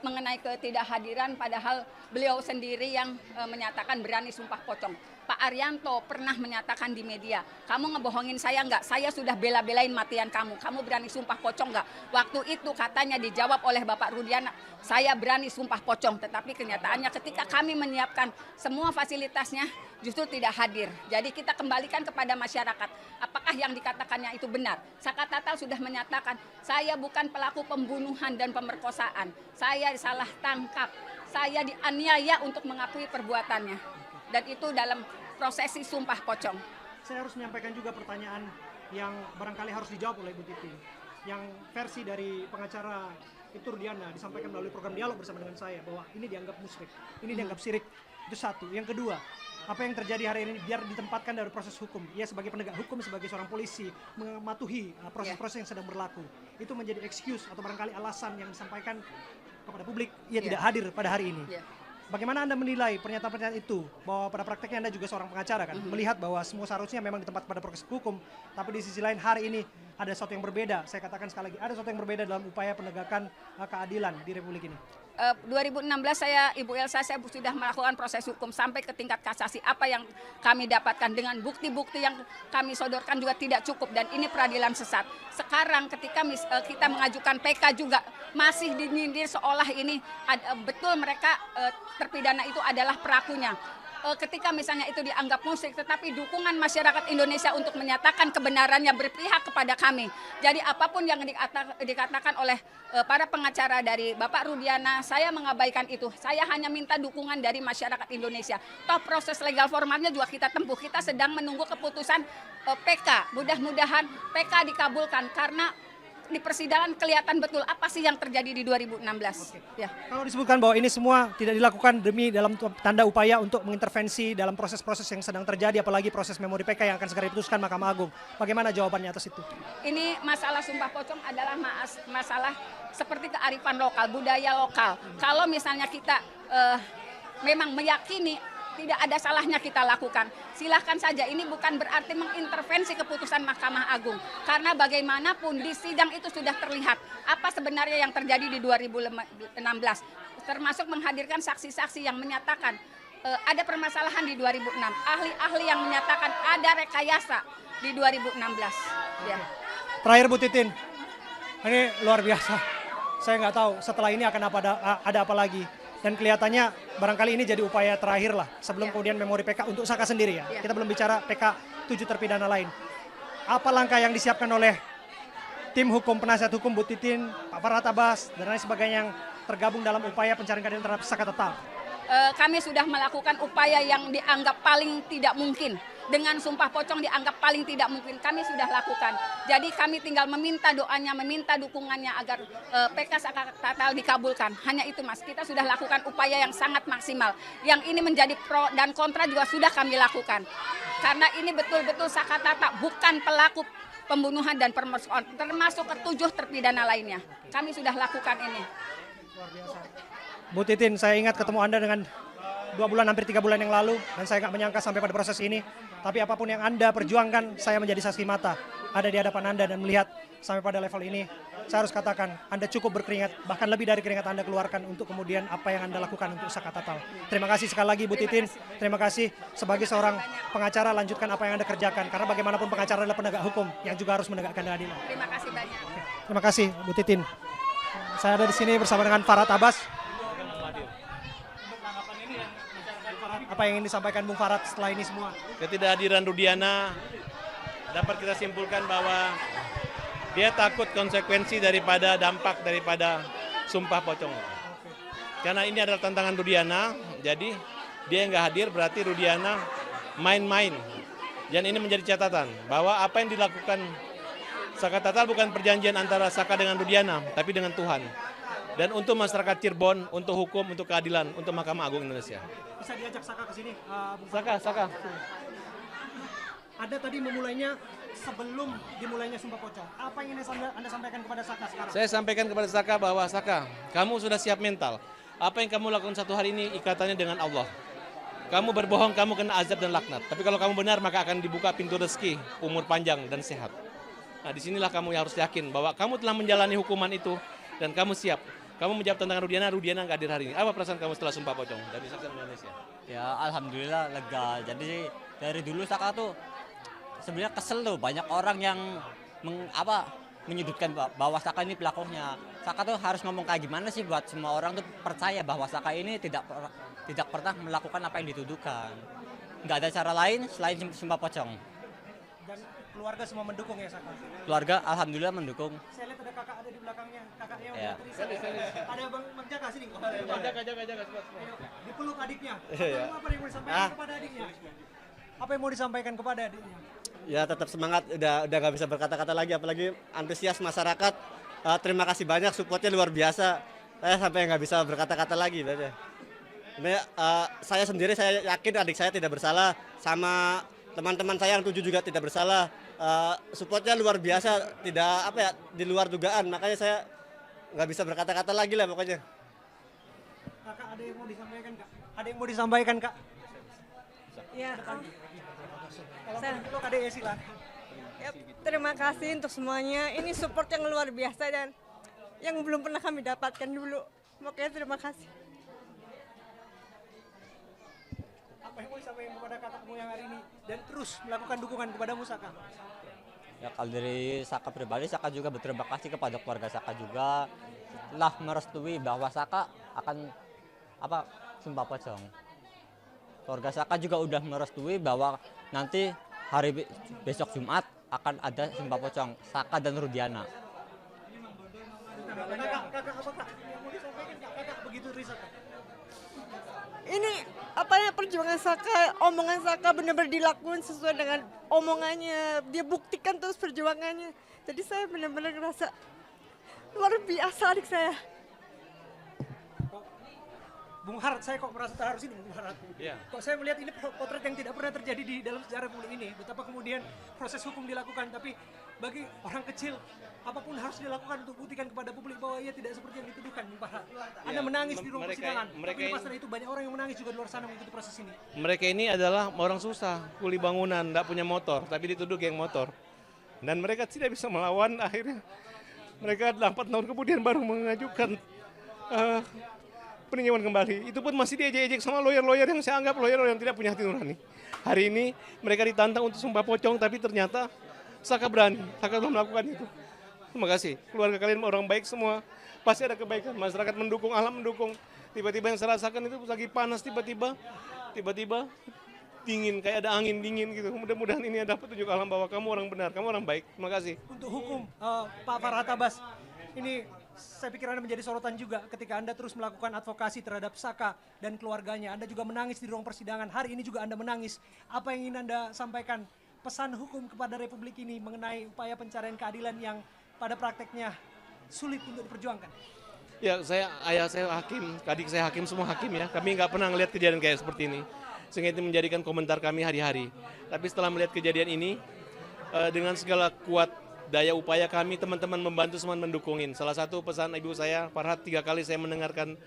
Mengenai ketidakhadiran padahal beliau sendiri yang menyatakan berani sumpah pocong. Pak Arianto pernah menyatakan di media, kamu ngebohongin saya nggak? Saya sudah bela-belain matian kamu. Kamu berani sumpah pocong nggak? Waktu itu katanya dijawab oleh Bapak Rudiana, saya berani sumpah pocong. Tetapi kenyataannya ketika kami menyiapkan semua fasilitasnya justru tidak hadir. Jadi kita kembalikan kepada masyarakat. Apakah yang dikatakannya itu benar? Saka Tatal sudah menyatakan, saya bukan pelaku pembunuhan dan pemerkosaan. Saya salah tangkap. Saya dianiaya untuk mengakui perbuatannya. Dan itu dalam prosesi sumpah pocong. Saya harus menyampaikan juga pertanyaan yang barangkali harus dijawab oleh Ibu Titi. Yang versi dari pengacara Ibtu Rudiana disampaikan melalui program dialog bersama dengan saya bahwa ini dianggap musyrik, ini dianggap syirik. Itu satu. Yang kedua, apa yang terjadi hari ini biar ditempatkan dari proses hukum. Ia sebagai penegak hukum, sebagai seorang polisi mematuhi proses-proses yang sedang berlaku. Itu menjadi excuse atau barangkali alasan yang disampaikan kepada publik ia tidak hadir pada hari ini. Bagaimana Anda menilai pernyataan-pernyataan itu? Bahwa pada prakteknya Anda juga seorang pengacara kan? Melihat bahwa semua seharusnya memang ditempatkan pada proses hukum, tapi di sisi lain hari ini ada sesuatu yang berbeda. Saya katakan sekali lagi, ada sesuatu yang berbeda dalam upaya penegakan keadilan di Republik ini. 2016 Ibu Elsa saya sudah melakukan proses hukum sampai ke tingkat kasasi. Apa yang kami dapatkan dengan bukti-bukti yang kami sodorkan juga tidak cukup dan ini peradilan sesat. Sekarang ketika kita mengajukan PK juga masih dinyindir seolah ini betul mereka terpidana itu adalah pelakunya. ketika misalnya itu dianggap musik, tetapi dukungan masyarakat Indonesia untuk menyatakan kebenarannya berpihak kepada kami. Jadi apapun yang dikatakan oleh para pengacara dari Bapak Rudiana, saya mengabaikan itu. Saya hanya minta dukungan dari masyarakat Indonesia. Toh proses legal formalnya juga kita tempuh. Kita sedang menunggu keputusan PK. Mudah-mudahan PK dikabulkan karena di persidangan kelihatan betul apa sih yang terjadi di 2016. Ya. Kalau disebutkan bahwa ini semua tidak dilakukan demi dalam tanda upaya untuk mengintervensi dalam proses-proses yang sedang terjadi, apalagi proses memori PK yang akan segera diputuskan Mahkamah Agung. Bagaimana jawabannya atas itu? Ini masalah sumpah pocong adalah masalah seperti kearifan lokal, budaya lokal. Kalau misalnya kita memang meyakini tidak ada salahnya kita lakukan. Silahkan saja, ini bukan berarti mengintervensi keputusan Mahkamah Agung. Karena bagaimanapun di sidang itu sudah terlihat apa sebenarnya yang terjadi di 2016. Termasuk menghadirkan saksi-saksi yang menyatakan ada permasalahan di 2006. Ahli-ahli yang menyatakan ada rekayasa di 2016. Ya. Terakhir Bu Titin, ini luar biasa. Saya nggak tahu setelah ini akan ada apa lagi. Dan kelihatannya barangkali ini jadi upaya terakhir lah sebelum kemudian memori PK untuk Saka sendiri ya. Kita belum bicara PK 7 terpidana lain. Apa langkah yang disiapkan oleh tim hukum, penasihat hukum Bu Titin, Pak Farhad Abbas, dan lain sebagainya yang tergabung dalam upaya pencarian keadilan terhadap Saka Tatal? Kami sudah melakukan upaya yang dianggap paling tidak mungkin. Dengan sumpah pocong dianggap paling tidak mungkin, kami sudah lakukan. Jadi kami tinggal meminta doanya, meminta dukungannya agar PK Saka Tatal dikabulkan. Hanya itu Mas, kita sudah lakukan upaya yang sangat maksimal. Yang ini menjadi pro dan kontra juga sudah kami lakukan. Karena ini betul-betul Saka Tatal bukan pelaku pembunuhan dan pemerkosaan, termasuk ke-7 terpidana lainnya. Kami sudah lakukan ini. Luar biasa. Bu Titin, saya ingat ketemu Anda dengan 2 bulan, hampir 3 bulan yang lalu, dan saya nggak menyangka sampai pada proses ini. Tapi apapun yang Anda perjuangkan, saya menjadi saksi mata ada di hadapan Anda dan melihat sampai pada level ini. Saya harus katakan, Anda cukup berkeringat, bahkan lebih dari keringat Anda keluarkan untuk kemudian apa yang Anda lakukan untuk Saka Tatal. Terima kasih sekali lagi Bu Titin, terima kasih sebagai seorang pengacara, lanjutkan apa yang Anda kerjakan. Karena bagaimanapun pengacara adalah penegak hukum yang juga harus menegakkan keadilan. Terima kasih banyak. Terima kasih Bu Titin. Saya ada di sini bersama dengan Farhad Abbas. Apa yang ingin disampaikan Bung Farhad setelah ini semua? Ketidakhadiran Rudiana dapat kita simpulkan bahwa dia takut konsekuensi daripada dampak daripada sumpah pocong. Karena ini adalah tantangan Rudiana, jadi dia yang nggak hadir berarti Rudiana main-main. Dan ini menjadi catatan bahwa apa yang dilakukan Saka Tatal bukan perjanjian antara Saka dengan Rudiana, tapi dengan Tuhan. Dan untuk masyarakat Cirebon, untuk hukum, untuk keadilan, untuk Mahkamah Agung Indonesia. Bisa diajak Saka ke sini, Bung Saka. Ada tadi memulainya sebelum dimulainya sumpah pocong. Apa yang ingin Anda sampaikan kepada Saka sekarang? Saya sampaikan kepada Saka bahwa Saka, kamu sudah siap mental. Apa yang kamu lakukan satu hari ini ikatannya dengan Allah. Kamu berbohong, kamu kena azab dan laknat. Tapi kalau kamu benar, maka akan dibuka pintu rezeki, umur panjang dan sehat. Nah, disinilah kamu harus yakin bahwa kamu telah menjalani hukuman itu dan kamu siap. Kamu menjawab tantangan Rudiana nggak hadir hari ini. Apa perasaan kamu setelah sumpah pocong dari Saksi Indonesia? Ya alhamdulillah lega. Jadi dari dulu Saka tuh sebenarnya kesel tuh, banyak orang yang menyudutkan bahwa Saka ini pelakunya. Saka tuh harus ngomong kayak gimana sih buat semua orang tuh percaya bahwa Saka ini tidak pernah melakukan apa yang dituduhkan. Nggak ada cara lain selain sumpah pocong. Dan keluarga semua mendukung ya Saka? Keluarga alhamdulillah mendukung. Saya lihat ada kakak ada di belakangnya, kakaknya Ya. Ada Bang Jaka sini. Jaga. Dipeluk adiknya. Iya. Apa yang mau disampaikan kepada adiknya? Apa yang mau disampaikan kepada adiknya? Ya tetap semangat, udah nggak bisa berkata-kata lagi, apalagi antusias masyarakat. Terima kasih banyak, supportnya luar biasa. Saya sampai nggak bisa berkata-kata lagi. Ini saya sendiri, saya yakin adik saya tidak bersalah, sama teman-teman saya yang 7 juga tidak bersalah. Supportnya luar biasa, tidak di luar dugaan, makanya saya nggak bisa berkata-kata lagi lah pokoknya. Kakak ada yang mau disampaikan Kak? Ada yang mau disampaikan Kak? Ya, Kalau Kak silakan. ya, terima kasih untuk semuanya. Ini support yang luar biasa dan yang belum pernah kami dapatkan dulu. Makanya terima kasih. Apa yang mau disampaikan kepada kakakmu yang hari ini dan terus melakukan dukungan kepada Saka? Ya kalau dari Saka pribadi, Saka juga berterima kasih kepada keluarga Saka juga telah merestui bahwa Saka akan sumpah pocong. keluarga Saka juga udah merestui bahwa nanti besok Jumat akan ada Sumpah Pocong Saka dan Rudiana. Ini apa ya, perjuangan Saka, omongan Saka benar-benar dilakukan sesuai dengan omongannya. Dia buktikan terus perjuangannya. Jadi saya benar-benar ngerasa luar biasa adik saya. Bung Harad, saya kok merasa terharu sini, Bung Harad. Iya. Kok saya melihat ini potret yang tidak pernah terjadi di dalam sejarah Republik ini. Betapa kemudian proses hukum dilakukan, tapi bagi orang kecil, apapun harus dilakukan untuk buktikan kepada publik bahwa ia tidak seperti yang dituduhkan, Bung Harad. Anda menangis di ruang persidangan, tapi lepas dari itu banyak orang yang menangis juga di luar sana mengikuti proses ini. Mereka ini adalah orang susah, kuli bangunan, tidak punya motor, tapi dituduh geng motor. Dan mereka tidak bisa melawan, akhirnya mereka 8 tahun kemudian baru mengajukan peninjauan kembali. Itu pun masih diejek-ejek sama lawyer-lawyer yang saya anggap lawyer yang tidak punya hati nurani. Hari ini mereka ditantang untuk sumpah pocong, tapi ternyata Saka berani, Saka telah melakukan itu. Terima kasih, keluarga kalian orang baik semua, pasti ada kebaikan, masyarakat mendukung, alam mendukung. Tiba-tiba yang saya rasakan itu lagi panas, tiba-tiba dingin, kayak ada angin dingin gitu. Mudah-mudahan ini ada petunjuk alam bahwa kamu orang benar, kamu orang baik. Terima kasih. Untuk hukum, Pak Farhad Abbas, ini saya pikir Anda menjadi sorotan juga ketika Anda terus melakukan advokasi terhadap Saka dan keluarganya. Anda juga menangis di ruang persidangan. Hari ini juga Anda menangis. Apa yang ingin Anda sampaikan pesan hukum kepada Republik ini mengenai upaya pencarian keadilan yang pada prakteknya sulit untuk diperjuangkan? Ya, ayah saya hakim, adik saya hakim, semua hakim ya. Kami nggak pernah ngelihat kejadian kayak seperti ini. Sehingga itu menjadikan komentar kami hari-hari. Tapi setelah melihat kejadian ini, dengan segala kuat daya upaya kami, teman-teman membantu semua mendukungin. Salah satu pesan ibu saya, Farhad, 3 kali saya mendengarkan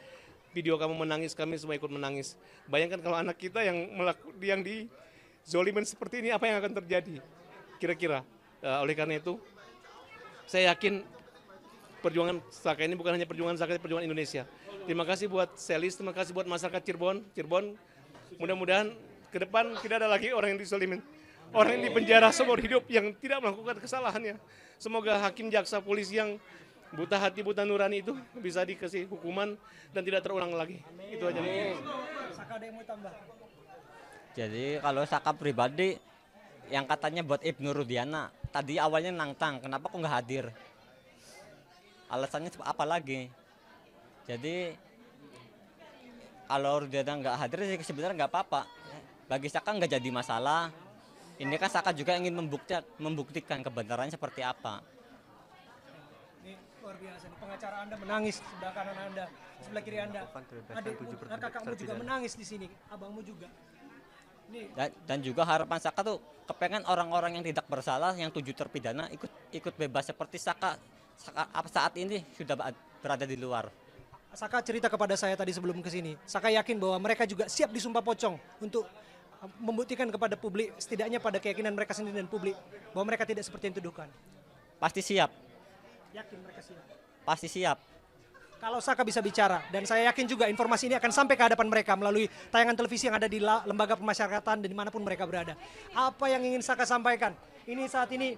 video kamu menangis, kami semua ikut menangis. Bayangkan kalau anak kita yang dizolimin seperti ini, apa yang akan terjadi? Kira-kira. Oleh karena itu, saya yakin perjuangan Saka ini bukan hanya perjuangan Saka, perjuangan Indonesia. Terima kasih buat Selis, terima kasih buat masyarakat Cirebon. Mudah-mudahan ke depan tidak ada lagi orang yang dizolimin. Orang yang dipenjara seumur hidup yang tidak melakukan kesalahannya. Semoga hakim, jaksa, polisi yang buta hati, buta nurani itu bisa dikasih hukuman dan tidak terulang lagi. Itu aja. Saka ada yang mau tambah? Jadi kalau Saka pribadi yang katanya buat Ibnu Rudiana, tadi awalnya nantang, kenapa kok nggak hadir? Alasannya apa lagi? Jadi kalau Rudiana nggak hadir sih sebenarnya nggak apa-apa. Bagi Saka nggak jadi masalah. Ini kan Saka juga ingin membuktikan kebenarannya seperti apa. Ini luar biasa. Pengacara Anda menangis sebelah kanan Anda, sebelah kiri Anda. Adikmu, kakakmu juga menangis di sini, abangmu juga. Dan juga harapan Saka tuh kepengen orang-orang yang tidak bersalah, yang 7 terpidana ikut bebas seperti Saka saat ini sudah berada di luar. Saka cerita kepada saya tadi sebelum kesini. Saka yakin bahwa mereka juga siap disumpah pocong untuk membuktikan kepada publik, setidaknya pada keyakinan mereka sendiri dan publik, bahwa mereka tidak seperti yang dituduhkan. Pasti siap. Yakin mereka siap? Pasti siap. Kalau Saka bisa bicara, dan saya yakin juga informasi ini akan sampai ke hadapan mereka melalui tayangan televisi yang ada di lembaga pemasyarakatan dan dimanapun mereka berada. Apa yang ingin Saka sampaikan? Ini saat ini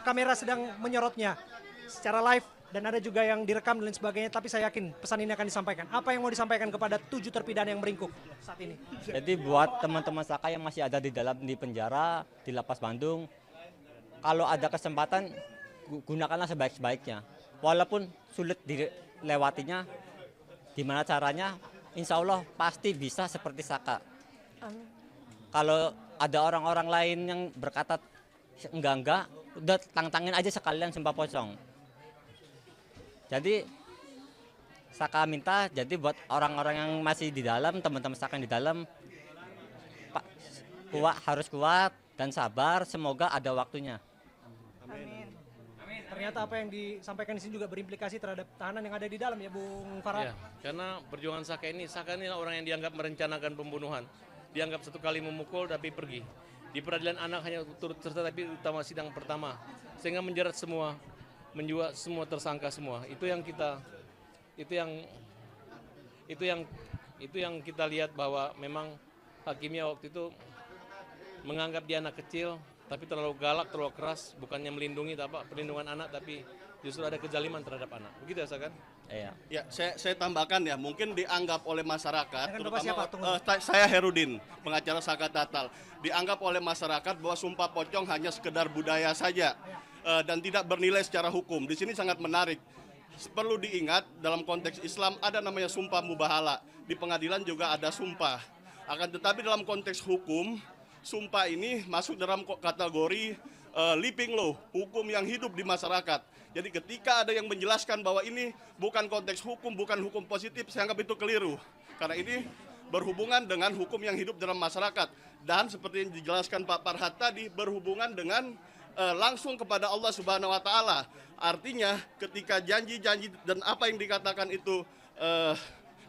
kamera sedang menyorotnya secara live, dan ada juga yang direkam dan lain sebagainya, tapi saya yakin pesan ini akan disampaikan. Apa yang mau disampaikan kepada 7 terpidana yang meringkuk saat ini? Jadi buat teman-teman Saka yang masih ada di penjara, di Lapas Bandung, kalau ada kesempatan, gunakanlah sebaik-baiknya. Walaupun sulit dilewatinya, gimana caranya, insya Allah pasti bisa seperti Saka. Kalau ada orang-orang lain yang berkata enggak, udah tantangin aja sekalian sumpah pocong. Jadi Saka minta, jadi buat orang-orang yang masih di dalam, teman-teman Saka yang di dalam, harus kuat dan sabar, semoga ada waktunya. Amin. Ternyata apa yang disampaikan di sini juga berimplikasi terhadap tahanan yang ada di dalam ya, Bung Farhad. Ya, karena perjuangan Saka ini orang yang dianggap merencanakan pembunuhan. Dianggap 1 kali memukul tapi pergi. Di peradilan anak hanya turut serta tapi utama sidang pertama. Sehingga menjerat semua, menjual semua tersangka semua. Itu yang kita lihat bahwa memang hakimnya waktu itu menganggap dia anak kecil, tapi terlalu galak, terlalu keras, bukannya melindungi perlindungan anak, tapi justru ada kezaliman terhadap anak. Begitu ya, kan? Iya. Ya, saya tambahkan ya, mungkin dianggap oleh masyarakat, Dengan Bapak siapa? saya Herudin, pengacara Saka Tatal, dianggap oleh masyarakat bahwa Sumpah Pocong hanya sekedar budaya saja dan tidak bernilai secara hukum. Di sini sangat menarik. Perlu diingat dalam konteks Islam ada namanya sumpah mubahala. Di pengadilan juga ada sumpah. Akan tetapi dalam konteks hukum, sumpah ini masuk dalam kategori living law, hukum yang hidup di masyarakat. Jadi ketika ada yang menjelaskan bahwa ini bukan konteks hukum, bukan hukum positif, saya anggap itu keliru. Karena ini berhubungan dengan hukum yang hidup dalam masyarakat. Dan seperti yang dijelaskan Pak Farhad tadi, berhubungan dengan langsung kepada Allah Subhanahu wa Ta'ala. Artinya ketika janji-janji dan apa yang dikatakan itu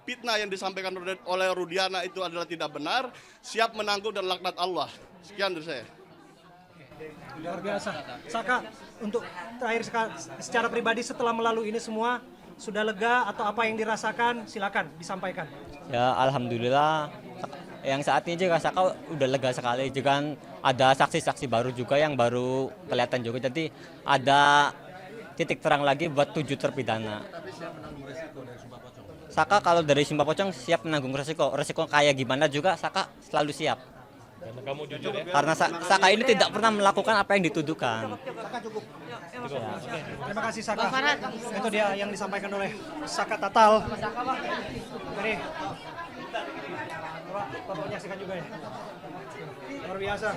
fitnah yang disampaikan oleh Rudiana itu adalah tidak benar, siap menanggung dan laknat Allah. Sekian dari saya. Luar biasa. Saka, untuk terakhir secara pribadi setelah melalui ini semua, sudah lega atau apa yang dirasakan? Silakan disampaikan. Ya alhamdulillah, yang saat ini juga Saka udah lega sekali. Juga ada saksi-saksi baru juga yang baru kelihatan juga. Jadi ada titik terang lagi buat 7 terpidana. Saka kalau dari Sumpah Pocong siap menanggung resiko kayak gimana juga Saka selalu siap. Karena kamu jujur ya. Karena Saka ini tidak pernah melakukan apa yang dituduhkan. Terima kasih Saka. Itu dia yang disampaikan oleh Saka Tatal. Ini Bapak menyaksikan juga ya. Luar biasa.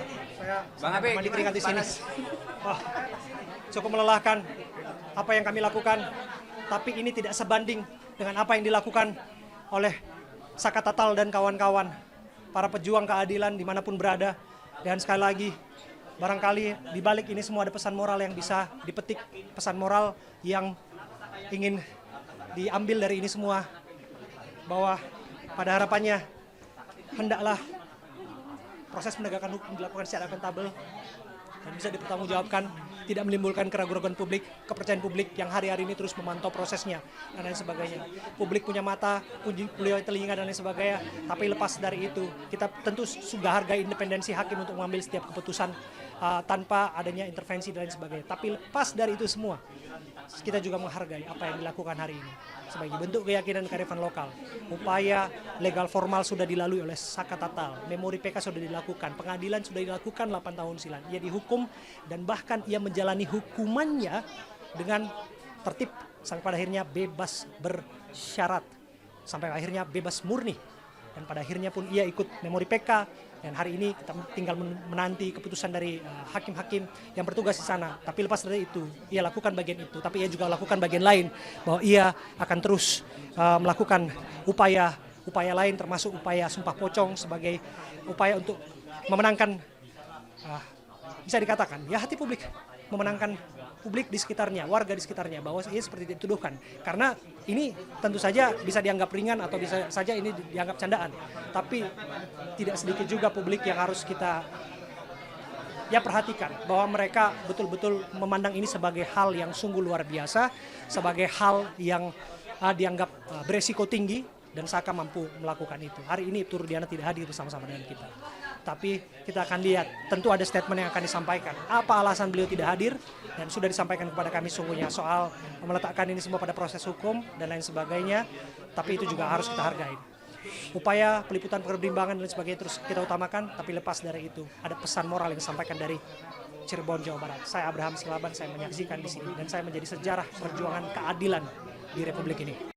Saya mandi keringat di sini. Wah, cukup melelahkan apa yang kami lakukan. Tapi ini tidak sebanding dengan apa yang dilakukan oleh Saka Tatal dan kawan-kawan. Para pejuang keadilan dimanapun berada. Dan sekali lagi, barangkali di balik ini semua ada pesan moral yang bisa dipetik. Pesan moral yang ingin diambil dari ini semua. Bahwa pada harapannya, hendaklah proses penegakan hukum dilakukan secara akuntabel dan bisa dipertanggungjawabkan, tidak menimbulkan keraguan publik, kepercayaan publik yang hari-hari ini terus memantau prosesnya dan lain sebagainya. Publik punya mata, punya telinga dan lain sebagainya, tapi lepas dari itu kita tentu sudah hargai independensi hakim untuk mengambil setiap keputusan tanpa adanya intervensi dan lain sebagainya. Tapi lepas dari itu semua, kita juga menghargai apa yang dilakukan hari ini sebagai bentuk keyakinan kearifan lokal. Upaya legal formal sudah dilalui oleh Saka Tatal, memori PK sudah dilakukan, pengadilan sudah dilakukan 8 tahun silam. Ia dihukum dan bahkan ia menjalani hukumannya dengan tertib sampai pada akhirnya bebas bersyarat, sampai akhirnya bebas murni. Dan pada akhirnya pun ia ikut memori PK. Dan hari ini kita tinggal menanti keputusan dari hakim-hakim yang bertugas di sana. Tapi lepas dari itu, ia lakukan bagian itu. Tapi ia juga lakukan bagian lain, bahwa ia akan terus melakukan upaya lain, termasuk upaya Sumpah Pocong sebagai upaya untuk memenangkan, bisa dikatakan, ya hati publik, memenangkan publik di sekitarnya, warga di sekitarnya, bahwa ia seperti dituduhkan. Karena ini tentu saja bisa dianggap ringan atau bisa saja ini dianggap candaan. Tapi tidak sedikit juga publik yang harus kita perhatikan, bahwa mereka betul-betul memandang ini sebagai hal yang sungguh luar biasa, sebagai hal yang dianggap beresiko tinggi, dan Saka mampu melakukan itu. Hari ini Ibtu Rudiana tidak hadir bersama-sama dengan kita. Tapi kita akan lihat, tentu ada statement yang akan disampaikan. Apa alasan beliau tidak hadir, dan sudah disampaikan kepada kami sungguhnya soal meletakkan ini semua pada proses hukum dan lain sebagainya. Tapi itu juga harus kita hargai. Upaya peliputan pertimbangan dan sebagainya terus kita utamakan, tapi lepas dari itu ada pesan moral yang disampaikan dari Cirebon, Jawa Barat. Saya Abraham Silaban, saya menyaksikan di sini dan saya menjadi sejarah perjuangan keadilan di Republik ini.